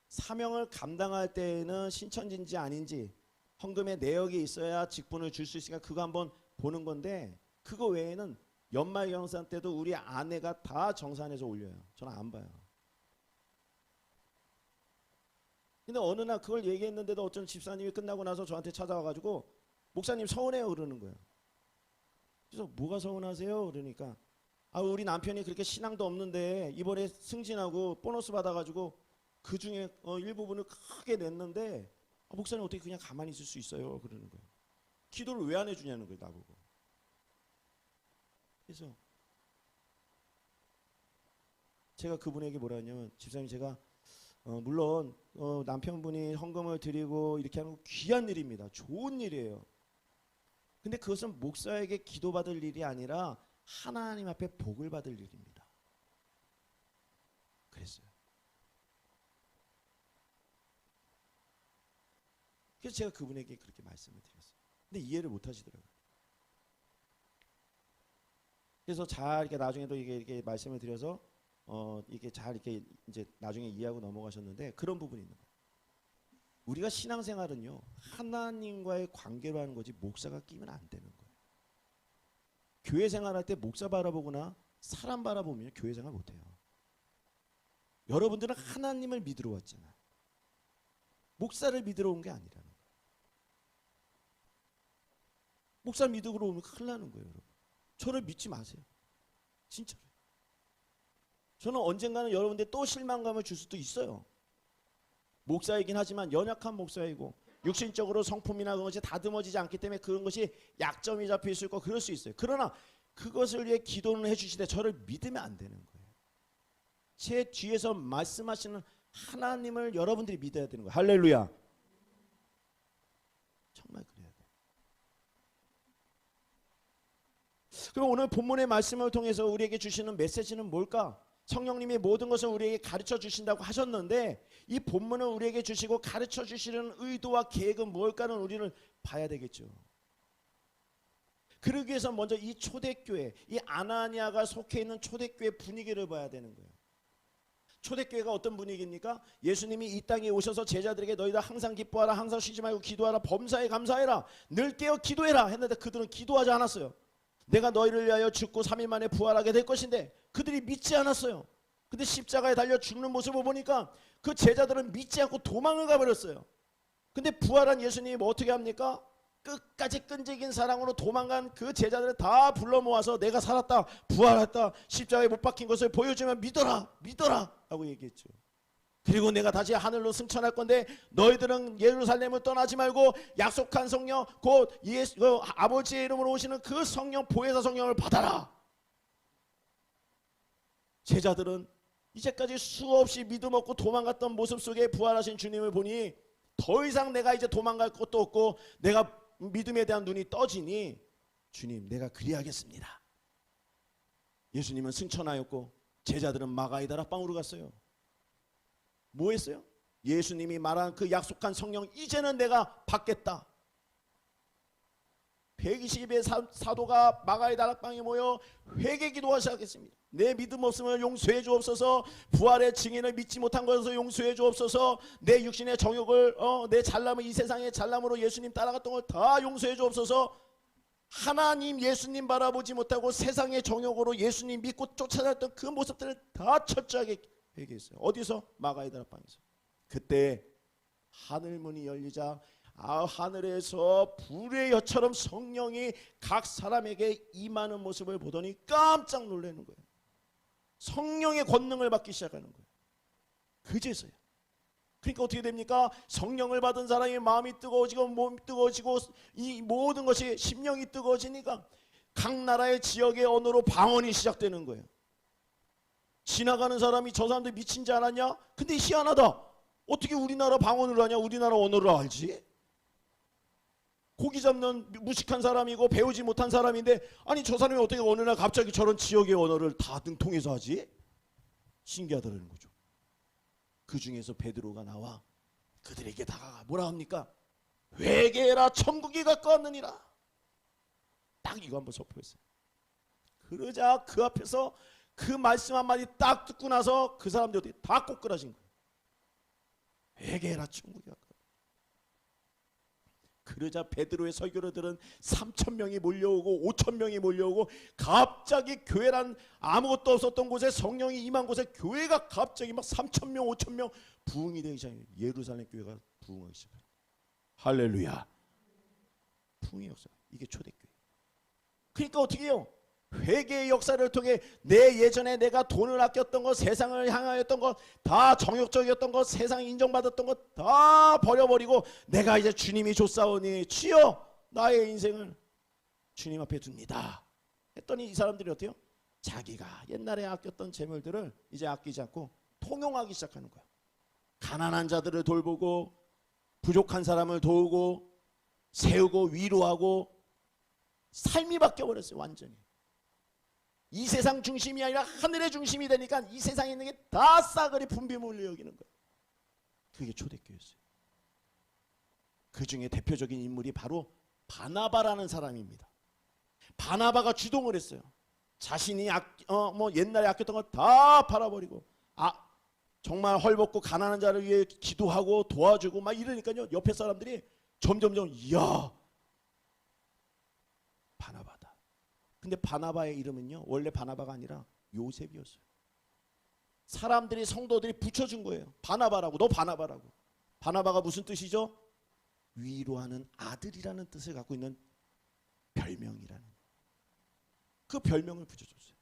사명을 감당할 때에는 신천지인지 아닌지 헌금의 내역이 있어야 직분을 줄 수 있으니까 그거 한번 보는 건데 그거 외에는 연말 경산 때도 우리 아내가 다 정산해서 올려요. 저는 안 봐요. 근데 어느 날 그걸 얘기했는데도 어떤 집사님이 끝나고 나서 저한테 찾아와가지고 목사님 서운해요 그러는 거예요. 그래서 뭐가 서운하세요? 그러니까 우리 남편이 그렇게 신앙도 없는데 이번에 승진하고 보너스 받아가지고 그 중에 일부분을 크게 냈는데 목사님 어떻게 그냥 가만히 있을 수 있어요? 그러는 거예요. 기도를 왜 안 해주냐는 거예요 나보고. 그래서 제가 그분에게 뭐라 하냐면 집사님 제가 물론 남편분이 헌금을 드리고 이렇게 하는 거 귀한 일입니다. 좋은 일이에요. 근데 그것은 목사에게 기도받을 일이 아니라 하나님 앞에 복을 받을 일입니다. 그랬어요. 그래서 제가 그분에게 그렇게 말씀을 드렸어요. 근데 이해를 못 하시더라고요. 그래서 잘 이렇게 나중에도 이게 말씀을 드려서 이게 잘 이렇게 이제 나중에 이해하고 넘어가셨는데 그런 부분이 있는 거예요. 우리가 신앙생활은요 하나님과의 관계로 하는 거지 목사가 끼면 안 되는 거예요. 교회 생활할 때 목사 바라보거나 사람 바라보면 교회 생활 못해요. 여러분들은 하나님을 믿으러 왔잖아요. 목사를 믿으러 온 게 아니라는 거예요. 목사 믿으러 오면 큰일 나는 거예요. 여러분. 저를 믿지 마세요. 진짜로. 저는 언젠가는 여러분들 또 실망감을 줄 수도 있어요. 목사이긴 하지만 연약한 목사이고 육신적으로 성품이나 그런 것이 다듬어지지 않기 때문에 그런 것이 약점이 잡혀 있을 거 그럴 수 있어요. 그러나 그것을 위해 기도는 해주시되 저를 믿으면 안 되는 거예요. 제 뒤에서 말씀하시는 하나님을 여러분들이 믿어야 되는 거예요. 할렐루야. 정말 그래야 돼요. 그럼 오늘 본문의 말씀을 통해서 우리에게 주시는 메시지는 뭘까? 성령님이 모든 것을 우리에게 가르쳐 주신다고 하셨는데 이 본문을 우리에게 주시고 가르쳐 주시는 의도와 계획은 뭘까는 우리는 봐야 되겠죠. 그러기 위해서 먼저 이 초대교회, 이 아나니아가 속해 있는 초대교회 분위기를 봐야 되는 거예요. 초대교회가 어떤 분위기입니까? 예수님이 이 땅에 오셔서 제자들에게 너희들 항상 기뻐하라, 항상 쉬지 말고 기도하라, 범사에 감사해라, 늘 깨어 기도해라 했는데 그들은 기도하지 않았어요. 내가 너희를 위하여 죽고 3일 만에 부활하게 될 것인데 그들이 믿지 않았어요. 근데 십자가에 달려 죽는 모습을 보니까 그 제자들은 믿지 않고 도망을 가버렸어요. 근데 부활한 예수님이 뭐 어떻게 합니까? 끝까지 끈질긴 사랑으로 도망간 그 제자들을 다 불러 모아서 내가 살았다, 부활했다, 십자가에 못 박힌 것을 보여주면 믿어라, 믿어라 하고 얘기했죠. 그리고 내가 다시 하늘로 승천할 건데 너희들은 예루살렘을 떠나지 말고 약속한 성령 곧 아버지의 이름으로 오시는 그 성령 보혜사 성령을 받아라. 제자들은 이제까지 수없이 믿음 없고 도망갔던 모습 속에 부활하신 주님을 보니 더 이상 내가 이제 도망갈 것도 없고 내가 믿음에 대한 눈이 떠지니 주님 내가 그리하겠습니다. 예수님은 승천하였고 제자들은 마가이 다락방으로 갔어요. 뭐 했어요? 예수님이 말한 그 약속한 성령 이제는 내가 받겠다. 120의 사도가 마가이 다락방에 모여 회개 기도하기 시작했습니다. 내 믿음 없음을 용서해 주옵소서, 부활의 증인을 믿지 못한 것을 용서해 주옵소서, 내 육신의 정욕을 내 잘남을 이 세상의 잘남으로 예수님 따라갔던 걸 다 용서해 주옵소서. 하나님 예수님 바라보지 못하고 세상의 정욕으로 예수님 믿고 쫓아다녔던 그 모습들을 다 철저하게 회개했어요. 어디서? 마가이 다락방에서. 그때 하늘문이 열리자 하늘에서 불의 여처럼 성령이 각 사람에게 임하는 모습을 보더니 깜짝 놀라는 거예요. 성령의 권능을 받기 시작하는 거예요. 그제서야. 그러니까 어떻게 됩니까? 성령을 받은 사람의 마음이 뜨거워지고 몸이 뜨거워지고 이 모든 것이 심령이 뜨거워지니까 각 나라의 지역의 언어로 방언이 시작되는 거예요. 지나가는 사람이 저 사람들 미친 줄 알았냐? 근데 희한하다. 어떻게 우리나라 방언을 하냐? 우리나라 언어를 알지? 고기 잡는 무식한 사람이고 배우지 못한 사람인데 아니 저 사람이 어떻게 어느 날 갑자기 저런 지역의 언어를 다 능통해서 하지? 신기하다는 거죠. 그 중에서 베드로가 나와 그들에게 다가가 뭐라 합니까? 회개해라 천국이 가까웠느니라. 딱 이거 한번 선포했어요. 그러자 그 앞에서 그 말씀 한마디 딱 듣고 나서 그 사람들이 어떻게 다 꼬꾸라진 거예요. 회개해라 천국이 가까웠다. 그러자 베드로의 설교를 들은 3,000명이 몰려오고 5,000명이 몰려오고 갑자기 교회란 아무것도 없었던 곳에 성령이 임한 곳에 교회가 갑자기 막 3,000명 5,000명 부흥이 되기 시작해요. 예루살렘 교회가 부흥하기 시작해요. 할렐루야. 부흥의 역사. 이게 초대교회. 그러니까 어떻게 해요? 회개의 역사를 통해 내 예전에 내가 돈을 아꼈던 것, 세상을 향하였던 것, 다 정욕적이었던 것, 세상에 인정받았던 것 다 버려버리고 내가 이제 주님이 줬사오니 주여 나의 인생을 주님 앞에 둡니다 했더니 이 사람들이 어때요? 자기가 옛날에 아꼈던 재물들을 이제 아끼지 않고 통용하기 시작하는 거야. 가난한 자들을 돌보고 부족한 사람을 도우고 세우고 위로하고 삶이 바뀌어버렸어요. 완전히. 이 세상 중심이 아니라 하늘의 중심이 되니까 이 세상에 있는 게 다 싸그리 분비물로 여기는 거예요. 그게 초대교회였어요. 그 중에 대표적인 인물이 바로 바나바라는 사람입니다. 바나바가 주동을 했어요. 자신이 옛날에 아꼈던 거 다 팔아버리고 정말 헐벗고 가난한 자를 위해 기도하고 도와주고 막 이러니까요. 옆에 사람들이 점점점 이야 바나바다. 근데 바나바의 이름은요 원래 바나바가 아니라 요셉이었어요. 사람들이 성도들이 붙여준 거예요. 바나바라고. 너 바나바라고. 바나바가 무슨 뜻이죠? 위로하는 아들이라는 뜻을 갖고 있는 별명이라는 그 별명을 붙여줬어요.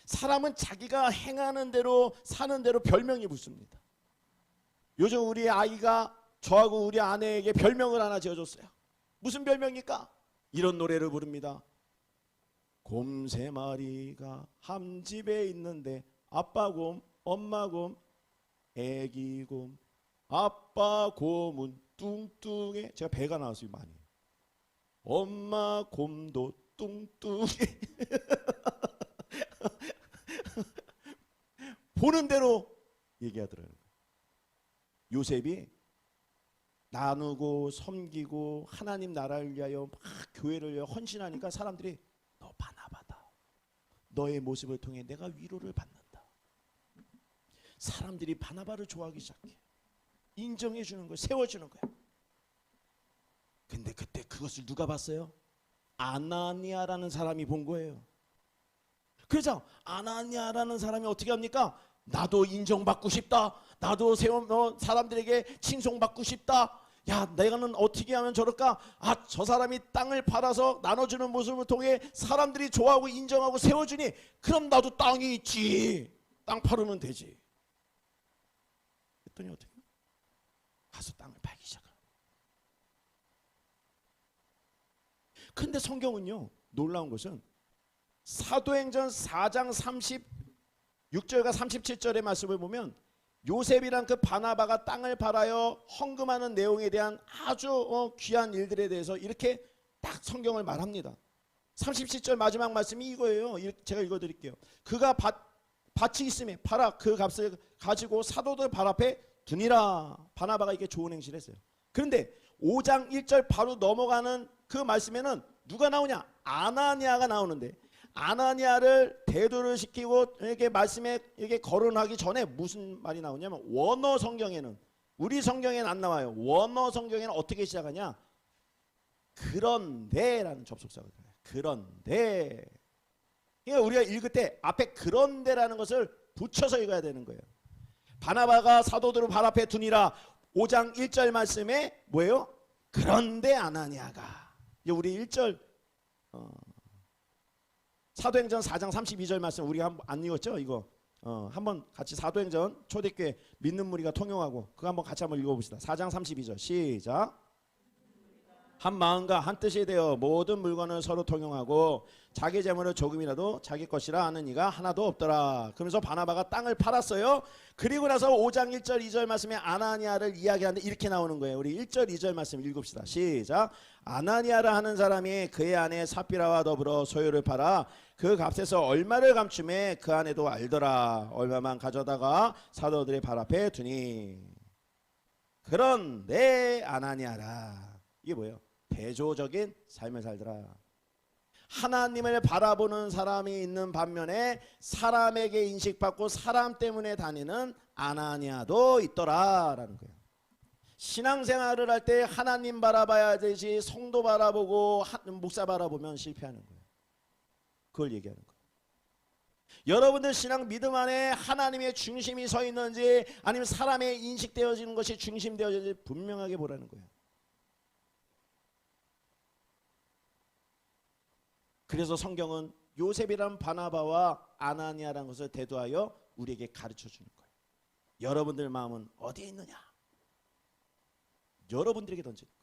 사람은 자기가 행하는 대로 사는 대로 별명이 붙습니다. 요즘 우리 아이가 저하고 우리 아내에게 별명을 하나 지어줬어요. 무슨 별명입니까? 이런 노래를 부릅니다. 곰 3마리가 함집에 있는데 아빠 곰, 엄마 곰, 애기 곰. 아빠 곰은 뚱뚱해. 제가 배가 나왔어요 많이. 엄마 곰도 뚱뚱해. 보는 대로 얘기하더라고요. 요셉이 나누고 섬기고 하나님 나라를 위하여 막 교회를 위하여 헌신하니까 사람들이 너 바나바다. 너의 모습을 통해 내가 위로를 받는다. 사람들이 바나바를 좋아하기 시작해. 인정해 주는 거야. 세워주는 거야. 근데 그때 그것을 누가 봤어요? 아나니아라는 사람이 본 거예요. 그래서 아나니아라는 사람이 어떻게 합니까? 나도 인정받고 싶다. 나도 사람들에게 칭송받고 싶다. 야, 내가는 어떻게 하면 저럴까? 저 사람이 땅을 팔아서 나눠주는 모습을 통해 사람들이 좋아하고 인정하고 세워주니 그럼 나도 땅이 있지. 땅 팔으면 되지. 했더니 어떻게? 가서 땅을 팔기 시작하는. 근데 성경은요 놀라운 것은 사도행전 4장 36절과 37절의 말씀을 보면 요셉이란 그 바나바가 땅을 팔아여 헌금하는 내용에 대한 아주 귀한 일들에 대해서 이렇게 딱 성경을 말합니다. 37절 마지막 말씀이 이거예요. 제가 읽어드릴게요. 그가 밭이 있음에 팔아 그 값을 가지고 사도들 발 앞에 두니라. 바나바가 이게 좋은 행실을 했어요. 그런데 5장 1절 바로 넘어가는 그 말씀에는 누가 나오냐? 아나니아가 나오는데 아나니아를 대도를 시키고 이렇게 말씀에 이렇게 거론하기 전에 무슨 말이 나오냐면 원어 성경에는 우리 성경에는 안 나와요. 원어 성경에는 어떻게 시작하냐? 그런데라는 접속사가 들어요. 그런데. 그러니까 우리가 읽을 때 앞에 그런데라는 것을 붙여서 읽어야 되는 거예요. 바나바가 사도들을 발 앞에 두니라 5장 1절 말씀에 뭐예요? 그런데 아나니아가. 우리 1절 사도행전 4장 32절 말씀 우리가 안 읽었죠? 이거 한번 같이 사도행전 초대교회 믿는 무리가 통용하고 그거 한번 같이 한번 읽어봅시다. 4장 32절 시작. 한 마음과 한 뜻이 되어 모든 물건을 서로 통용하고 자기 재물을 조금이라도 자기 것이라 하는 이가 하나도 없더라. 그러면서 바나바가 땅을 팔았어요. 그리고 나서 5장 1절 2절 말씀에 아나니아를 이야기하는데 이렇게 나오는 거예요. 우리 1절 2절 말씀 읽읍시다. 시작. 아나니아라 하는 사람이 그의 아내 삽비라와 더불어 소유를 팔아 그 값에서 얼마를 감춤해 그 아내도 알더라. 얼마만 가져다가 사도들의 발 앞에 두니. 그런데 아나니아라. 이게 뭐예요? 대조적인 삶을 살더라. 하나님을 바라보는 사람이 있는 반면에 사람에게 인식받고 사람 때문에 다니는 아나니아도 있더라라는 거예요. 신앙생활을 할 때 하나님 바라봐야 되지 성도 바라보고 목사 바라보면 실패하는 거예요. 그걸 얘기하는 거예요. 여러분들 신앙 믿음 안에 하나님의 중심이 서 있는지 아니면 사람의 인식되어지는 것이 중심되어지는지 분명하게 보라는 거예요. 그래서 성경은 요셉이란 바나바와 아나니아라는 것을 대두하여 우리에게 가르쳐 주는 거예요. 여러분들 마음은 어디에 있느냐? 여러분들에게 던지는 거예요.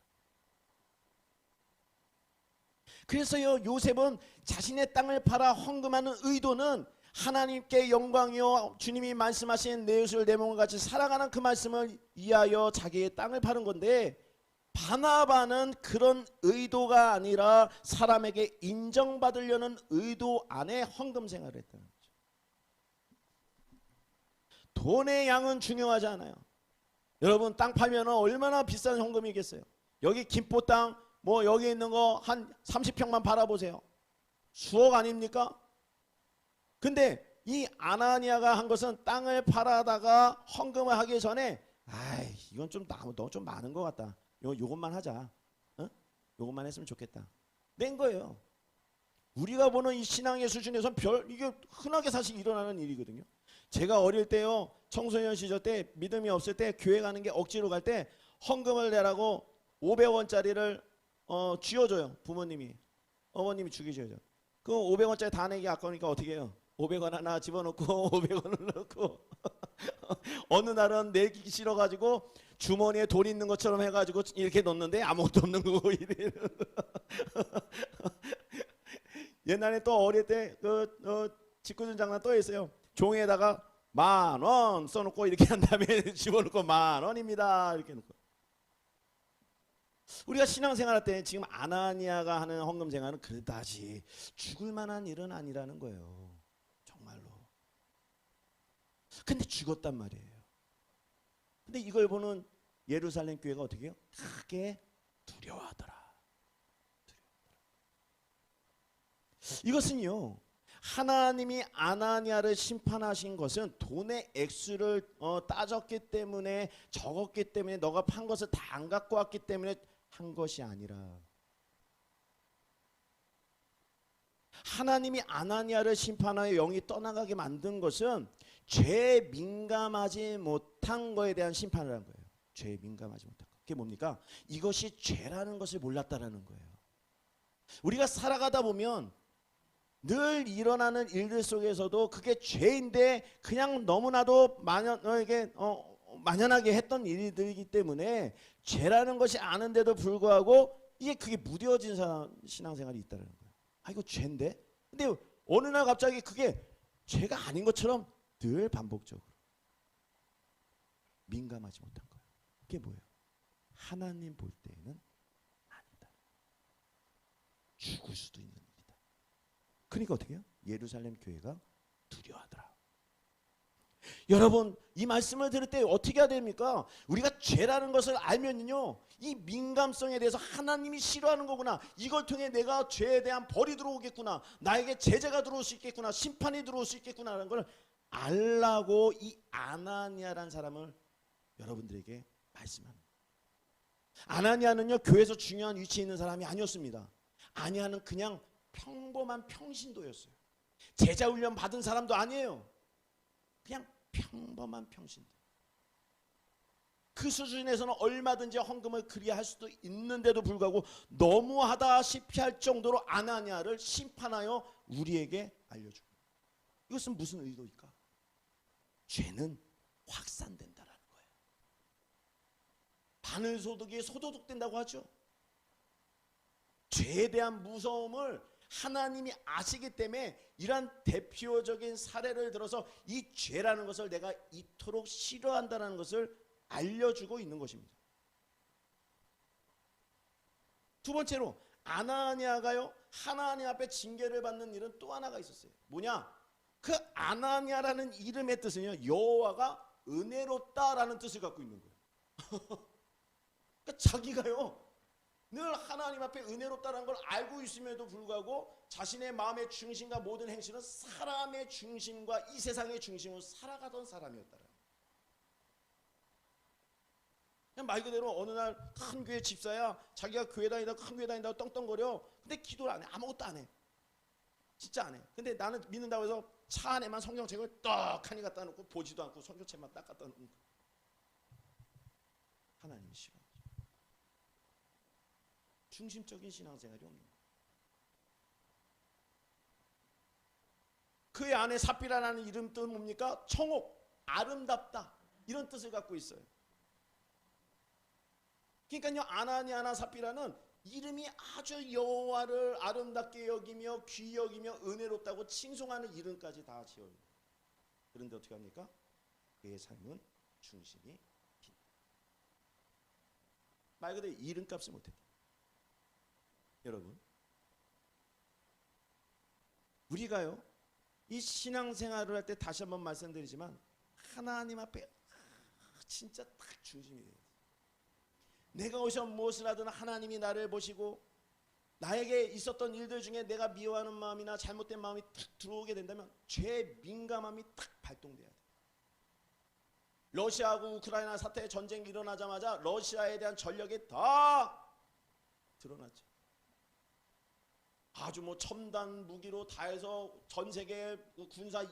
그래서요 요셉은 자신의 땅을 팔아 헌금하는 의도는 하나님께 영광이요 주님이 말씀하신 내 이웃을 내 몸과 같이 살아가는 그 말씀을 위하여 자기의 땅을 파는 건데 바나바는 그런 의도가 아니라 사람에게 인정받으려는 의도 안에 헌금 생활을 했다는 거죠. 돈의 양은 중요하지 않아요. 여러분 땅 팔면 얼마나 비싼 헌금이겠어요. 여기 김포 땅 뭐 여기 있는 거 한 30평만 팔아보세요. 수억 아닙니까? 근데 이 아나니아가 한 것은 땅을 팔아다가 헌금을 하기 전에 아이 이건 좀 너무 좀 많은 것 같다. 요것만 하자. 어? 요것만 했으면 좋겠다. 낸 거예요. 우리가 보는 이 신앙의 수준에선 이게 흔하게 사실 일어나는 일이거든요. 제가 어릴 때요 청소년 시절 때 믿음이 없을 때 교회 가는 게 억지로 갈 때 헌금을 내라고 500원짜리를 쥐어줘요. 부모님이. 어머님이 주기줘요. 그 500원짜리 다 내기 아까우니까 어떻게 해요? 500원 하나 집어넣고 500원을 넣고 어느 날은 내기 싫어가지고 주머니에 돈 있는 것처럼 해가지고 이렇게 넣는데 아무것도 없는 거고 이래. 옛날에 또 어릴 때 직구준 장난 또 있어요. 종이에다가 10,000원 써놓고 이렇게 한 다음에 집어넣고 10,000원입니다 이렇게 놓고. 우리가 신앙생활할 때 지금 아나니아가 하는 헌금 생활은 그다지 죽을 만한 일은 아니라는 거예요. 정말로. 근데 죽었단 말이에요. 근데 이걸 보는 예루살렘 교회가 어떻게 해요? 크게 두려워하더라. 이것은요 하나님이 아나니아를 심판하신 것은 돈의 액수를 따졌기 때문에 적었기 때문에 너가 판 것을 다 안 갖고 왔기 때문에 한 것이 아니라 하나님이 아나니아를 심판하여 영이 떠나가게 만든 것은 죄에 민감하지 못한 거에 대한 심판을 한 거예요. 죄에 민감하지 못한 거. 그게 뭡니까? 이것이 죄라는 것을 몰랐다라는 거예요. 우리가 살아가다 보면 늘 일어나는 일들 속에서도 그게 죄인데 그냥 너무나도 만연하게 했던 일들이기 때문에 죄라는 것이 아는데도 불구하고 그게 무뎌진 신앙생활이 있다는 거예요. 아 이거 죄인데? 근데 어느 날 갑자기 그게 죄가 아닌 것처럼 늘 반복적으로 민감하지 못한 거예요. 그게 뭐예요? 하나님 볼 때에는 아니다. 죽을 수도 있는 일이다. 그러니까 어떻게 해요? 예루살렘 교회가 두려워하더라. 여러분 이 말씀을 들을 때 어떻게 해야 됩니까? 우리가 죄라는 것을 알면요 이 민감성에 대해서 하나님이 싫어하는 거구나. 이걸 통해 내가 죄에 대한 벌이 들어오겠구나. 나에게 제재가 들어올 수 있겠구나. 심판이 들어올 수 있겠구나 라는 걸 알라고 이 아나니아라는 사람을 여러분들에게 말씀합니다. 아나니아는요 교회에서 중요한 위치에 있는 사람이 아니었습니다. 아나니아는 그냥 평범한 평신도였어요. 제자 훈련 받은 사람도 아니에요. 그냥 평범한 평신도. 그 수준에서는 얼마든지 헌금을 그리할 수도 있는데도 불구하고 너무하다시피 할 정도로 아나니아를 심판하여 우리에게 알려줍니다. 이것은 무슨 의도일까? 죄는 확산된다라는 거예요. 바늘소득이 소도둑 된다고 하죠. 죄에 대한 무서움을 하나님이 아시기 때문에 이러한 대표적인 사례를 들어서 이 죄라는 것을 내가 이토록 싫어한다는 것을 알려주고 있는 것입니다. 두 번째로 아나니아가요 하나님 앞에 징계를 받는 일은 또 하나가 있었어요. 뭐냐? 그 아나니아라는 이름의 뜻은요 여호와가 은혜롭다라는 뜻을 갖고 있는 거예요. 그러니까 자기가요 늘 하나님 앞에 은혜롭다는 걸 알고 있음에도 불구하고 자신의 마음의 중심과 모든 행실은 사람의 중심과 이 세상의 중심으로 살아가던 사람이었다. 그냥 말 그대로 어느 날 큰 교회 집사야, 자기가 교회 다니다 큰 교회 다닌다고 떵떵거려. 근데 기도를 안 해. 아무것도 안 해. 진짜 안 해. 근데 나는 믿는다고 해서 차 안에만 성경책을 떡하니 갖다 놓고 보지도 않고 성경책만 딱 갖다 놓는 거야. 하나님이 싫어. 중심적인 신앙생활이 없는 거예요. 그의 안에 삽비라는 이름 뜻은 뭡니까? 청옥, 아름답다 이런 뜻을 갖고 있어요. 그러니까요 아나니아나 삽비라는 이름이 아주 여호와를 아름답게 여기며 귀히 여기며 은혜롭다고 칭송하는 이름까지 다 지어요. 그런데 어떻게 합니까? 그의 삶은 중심이 빈. 말 그대로 이름값을 못했다. 여러분 우리가요 이 신앙생활을 할 때 다시 한번 말씀드리지만 하나님 앞에 진짜 딱 중심이 돼요. 내가 어디서 무엇을 하든 하나님이 나를 보시고 나에게 있었던 일들 중에 내가 미워하는 마음이나 잘못된 마음이 탁 들어오게 된다면 죄의 민감함이 탁 발동돼야 돼. 러시아하고 우크라이나 사태의 전쟁이 일어나자마자 러시아에 대한 전력이 다 드러났죠. 아주 뭐 첨단 무기로 다 해서 전 세계 군사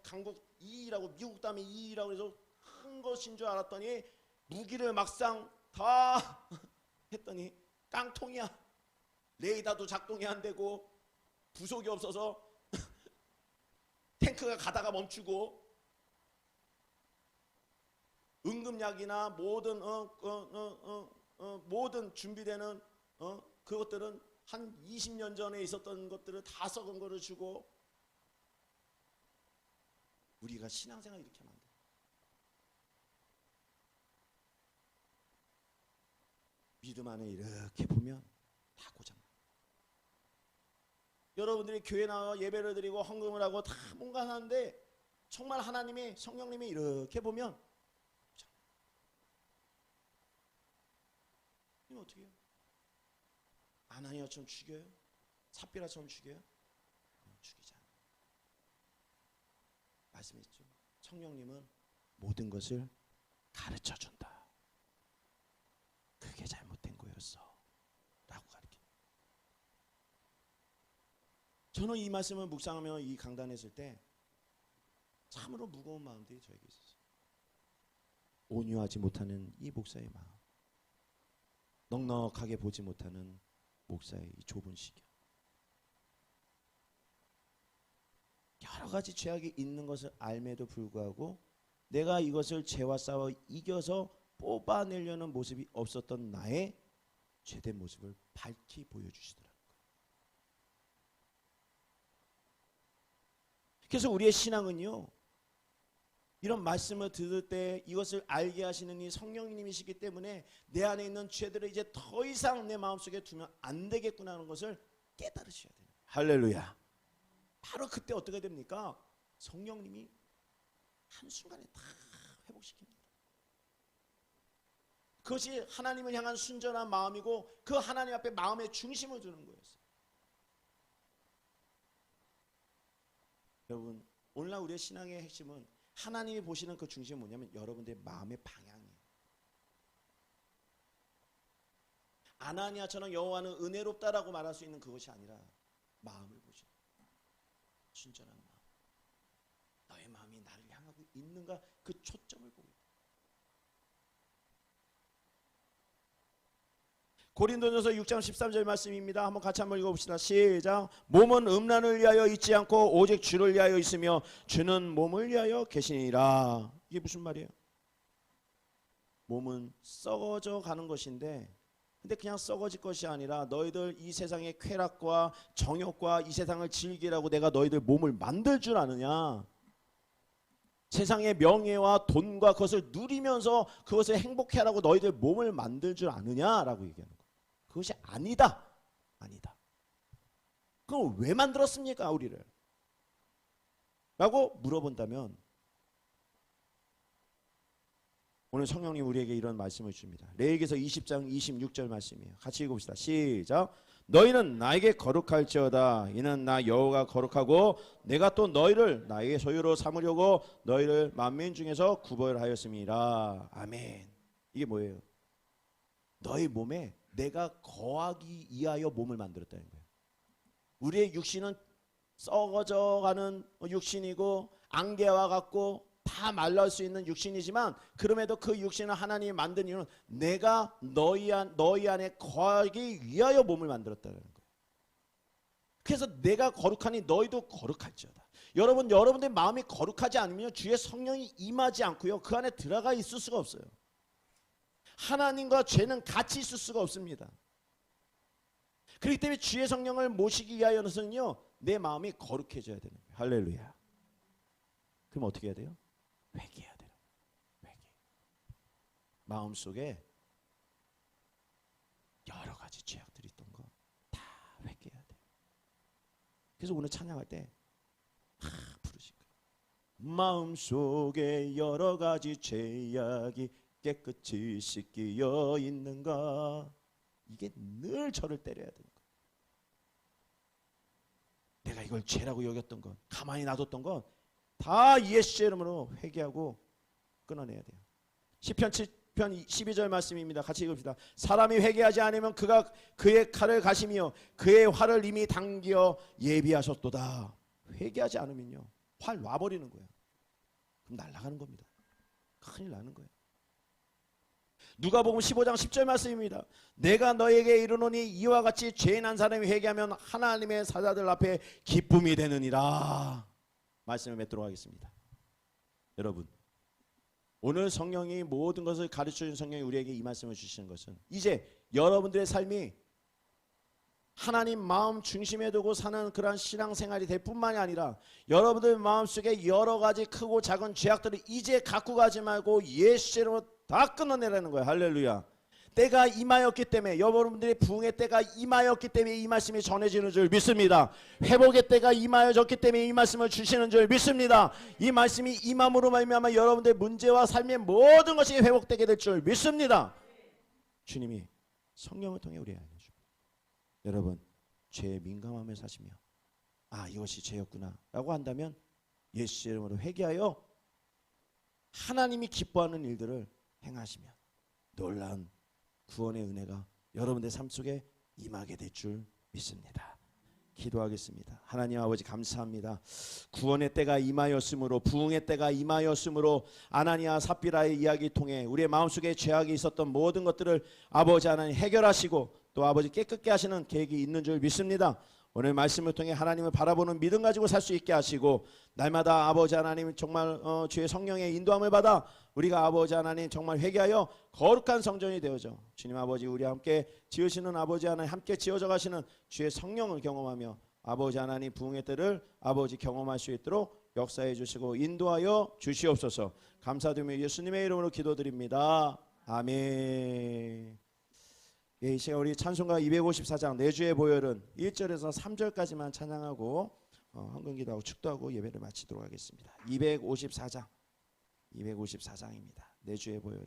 강국 2위라고 미국 다음에 2위라고 해서 큰 것인 줄 알았더니 무기를 막상 다 했더니 깡통이야. 레이더도 작동이 안 되고 부속이 없어서 탱크가 가다가 멈추고 응급약이나 모든 모든 준비되는 그것들은 한 20년 전에 있었던 것들을 다 썩은 거를 주고 우리가 신앙생활 이렇게 하면 안 돼. 믿음 안에 이렇게 보면 다 고장나. 여러분들이 교회 나와 예배를 드리고 헌금을 하고 다 뭔가 하는데 정말 하나님이 성령님이 이렇게 보면 고장나. 이거 어떻게 해요? 아나니아처럼 죽여요? 삽비라처럼 죽여요? 죽이지 않아요. 말씀했죠. 성령님은 모든 것을 가르쳐준다. 그게 잘못된 거였어 라고 가르쳐요. 저는 이 말씀을 묵상하며 이 강단에 있을 때 참으로 무거운 마음들이 저에게 있었어요. 온유하지 못하는 이 목사의 마음, 넉넉하게 보지 못하는 목사의 이 좁은 시경, 여러 가지 죄악이 있는 것을 알매도 불구하고 내가 이것을 죄와 싸워 이겨서 뽑아내려는 모습이 없었던 나의 죄된 모습을 밝히 보여주시더라고요. 그래서 우리의 신앙은요 이런 말씀을 들을 때 이것을 알게 하시는 이 성령님이시기 때문에 내 안에 있는 죄들을 이제 더 이상 내 마음속에 두면 안 되겠구나 하는 것을 깨달으셔야 돼요. 할렐루야. 바로 그때 어떻게 됩니까? 성령님이 한순간에 다 회복시킵니다. 그것이 하나님을 향한 순전한 마음이고 그 하나님 앞에 마음의 중심을 두는 거였어요. 여러분 오늘날 우리의 신앙의 핵심은 하나님이 보시는 그 중심은 뭐냐면 여러분들의 마음의 방향이에요. 아나니아처럼 여호와는 은혜롭다라고 말할 수 있는 그것이 아니라 마음을 보시는 순전한 마음. 너의 마음이 나를 향하고 있는가 그 초점을 보고 있다. 고린도전서 6장 13절 말씀입니다. 한번 같이 한번 읽어봅시다. 시작. 몸은 음란을 위하여 있지 않고 오직 주를 위하여 있으며 주는 몸을 위하여 계시니라. 이게 무슨 말이에요? 몸은 썩어져 가는 것인데 근데 그냥 썩어질 것이 아니라 너희들 이 세상의 쾌락과 정욕과 이 세상을 즐기라고 내가 너희들 몸을 만들 줄 아느냐? 세상의 명예와 돈과 그것을 누리면서 그것을 행복해하라고 너희들 몸을 만들 줄 아느냐라고 얘기하는 거예요. 그것이 아니다. 아니다. 그럼 왜 만들었습니까, 우리를? 라고 물어본다면 오늘 성령님 우리에게 이런 말씀을 줍니다. 레위기서 20장 26절 말씀이에요. 같이 읽읍시다. 시작. 너희는 나에게 거룩할지어다. 이는 나 여호와가 거룩하고 내가 또 너희를 나의 소유로 삼으려고 너희를 만민 중에서 구별하였음이라. 아멘. 이게 뭐예요? 너희 몸에 내가 거하기 위하여 몸을 만들었다는 거예요. 우리의 육신은 썩어져가는 육신이고 안개와 같고 다 말라올 수 있는 육신이지만 그럼에도 그 육신을 하나님이 만든 이유는 내가 너희 안에 거하기 위하여 몸을 만들었다는 거예요. 그래서 내가 거룩하니 너희도 거룩할지어다. 여러분들의 마음이 거룩하지 않으면 주의 성령이 임하지 않고요, 그 안에 들어가 있을 수가 없어요. 하나님과 죄는 같이 있을 수가 없습니다. 그렇기 때문에 주의 성령을 모시기 위하여는요, 내 마음이 거룩해져야 되는 거예요. 할렐루야. 그럼 어떻게 해야 돼요? 회개해야 돼요. 회개. 마음속에 여러 가지 죄악들이 있던 거 다 회개해야 돼요. 그래서 오늘 찬양할 때 부르실 거예요. 마음속에 여러 가지 죄악이 깨끗이 씻기어 있는가. 이게 늘 저를 때려야 되는 거예요. 내가 이걸 죄라고 여겼던 건, 가만히 놔뒀던 건 다 예수의 이름으로 회개하고 끊어내야 돼요. 시편 7편 12절 말씀입니다. 같이 읽읍시다. 사람이 회개하지 않으면 그가 그의 칼을 가시며 그의 활을 이미 당겨 예비하셨도다. 회개하지 않으면요, 활 놔버리는 거예요. 그럼 날아가는 겁니다. 큰일 나는 거예요. 누가복음 15장 10절 말씀입니다. 내가 너에게 이르노니 이와 같이 죄인 한 사람이 회개하면 하나님의 사자들 앞에 기쁨이 되느니라. 말씀을 맺도록 하겠습니다. 여러분, 오늘 성령이 모든 것을 가르쳐준 성령이 우리에게 이 말씀을 주시는 것은 이제 여러분들의 삶이 하나님 마음 중심에 두고 사는 그런 신앙생활이 될 뿐만이 아니라 여러분들 마음속에 여러 가지 크고 작은 죄악들을 이제 갖고 가지 말고 예수의 이름으로 다 끊어내라는 거예요. 할렐루야. 때가 임하였기 때문에, 여러분들의 부흥의 때가 임하였기 때문에 이 말씀이 전해지는 줄 믿습니다. 회복의 때가 임하여졌기 때문에 이 말씀을 주시는 줄 믿습니다. 이 말씀이 임함으로 말미암아 여러분들의 문제와 삶의 모든 것이 회복되게 될 줄 믿습니다. 주님이 성령을 통해 우리에게 알려줍니다. 여러분, 죄에 민감함을 사시며 이것이 죄였구나 라고 한다면 예수의 이름으로 회개하여 하나님이 기뻐하는 일들을 행하시면 놀라운 구원의 은혜가 여러분의 삶 속에 임하게 될 줄 믿습니다. 기도하겠습니다. 하나님 아버지 감사합니다. 구원의 때가 임하였으므로, 부흥의 때가 임하였으므로 아나니아 삽비라의 이야기 통해 우리의 마음속에 죄악이 있었던 모든 것들을 아버지 하나님 해결하시고 또 아버지 깨끗게 하시는 계획이 있는 줄 믿습니다. 오늘 말씀을 통해 하나님을 바라보는 믿음 가지고 살 수 있게 하시고 날마다 아버지 하나님 정말 주의 성령의 인도함을 받아 우리가 아버지 하나님 정말 회개하여 거룩한 성전이 되어져 주님 아버지 우리와 함께 지으시는 아버지 하나님 함께 지어져 가시는 주의 성령을 경험하며 아버지 하나님 부흥의 때를 아버지 경험할 수 있도록 역사해 주시고 인도하여 주시옵소서. 감사드리며 예수님의 이름으로 기도드립니다. 아멘. 이 시간 우리 찬송가 254장 내주의 보혈은 1절에서 3절까지만 찬양하고 헌금기도하고 축도하고 예배를 마치도록 하겠습니다. 254장입니다. 내주의 보혈은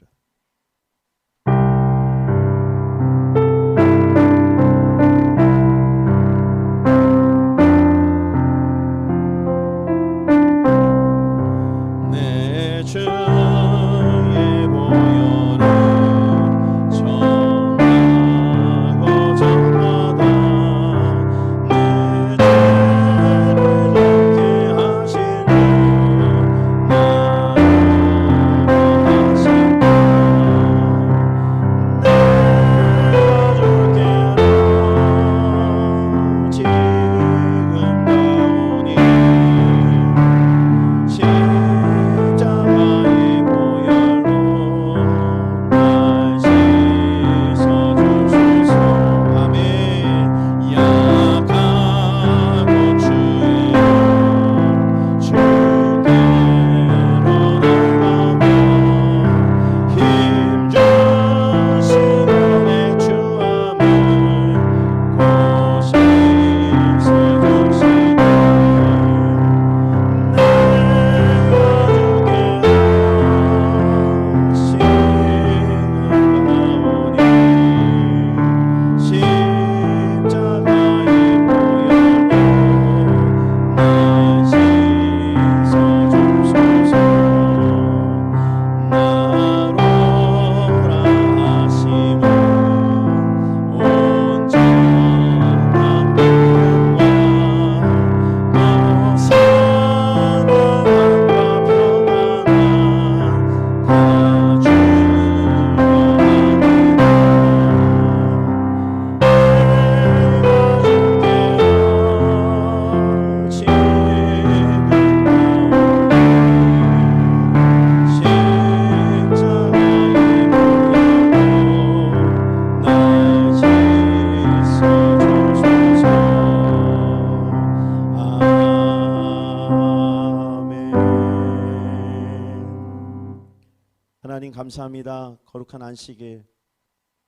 감사합니다. 거룩한 안식일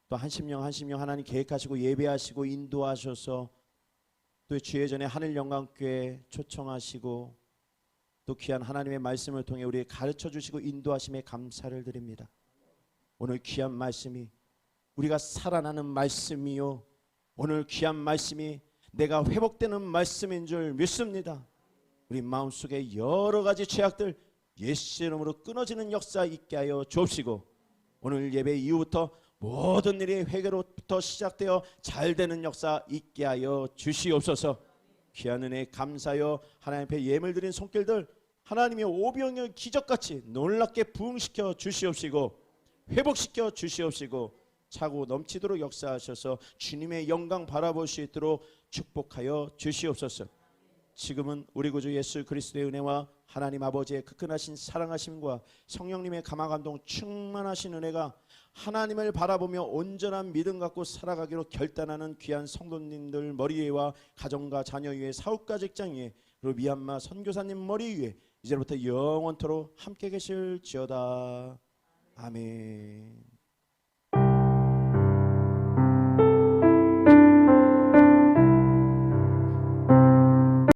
또 한심령 하나님 계획하시고 예배하시고 인도하셔서 또 주의 전에 하늘 영광교회 초청하시고 또 귀한 하나님의 말씀을 통해 우리에게 가르쳐 주시고 인도하심에 감사를 드립니다. 오늘 귀한 말씀이 우리가 살아나는 말씀이요, 오늘 귀한 말씀이 내가 회복되는 말씀인 줄 믿습니다. 우리 마음속에 여러 가지 죄악들 예수 이름으로 끊어지는 역사 있게 하여 주옵시고, 오늘 예배 이후부터 모든 일이 회개로부터 시작되어 잘 되는 역사 있게 하여 주시옵소서. 귀한 은혜에 감사하여 하나님 앞에 예물 드린 손길들 하나님의 오병이어 기적같이 놀랍게 부흥시켜 주시옵시고 회복시켜 주시옵시고 차고 넘치도록 역사하셔서 주님의 영광 바라볼 수 있도록 축복하여 주시옵소서. 지금은 우리 구주 예수 그리스도의 은혜와 하나님 아버지의 크크하신 사랑하심과 성령님의 감화감동 충만하신 은혜가 하나님을 바라보며 온전한 믿음 갖고 살아가기로 결단하는 귀한 성도님들 머리 위에와 가정과 자녀 위에 사업가 직장 위에 그리고 미얀마 선교사님 머리 위에 이제부터 영원토록 함께 계실지어다. 아멘.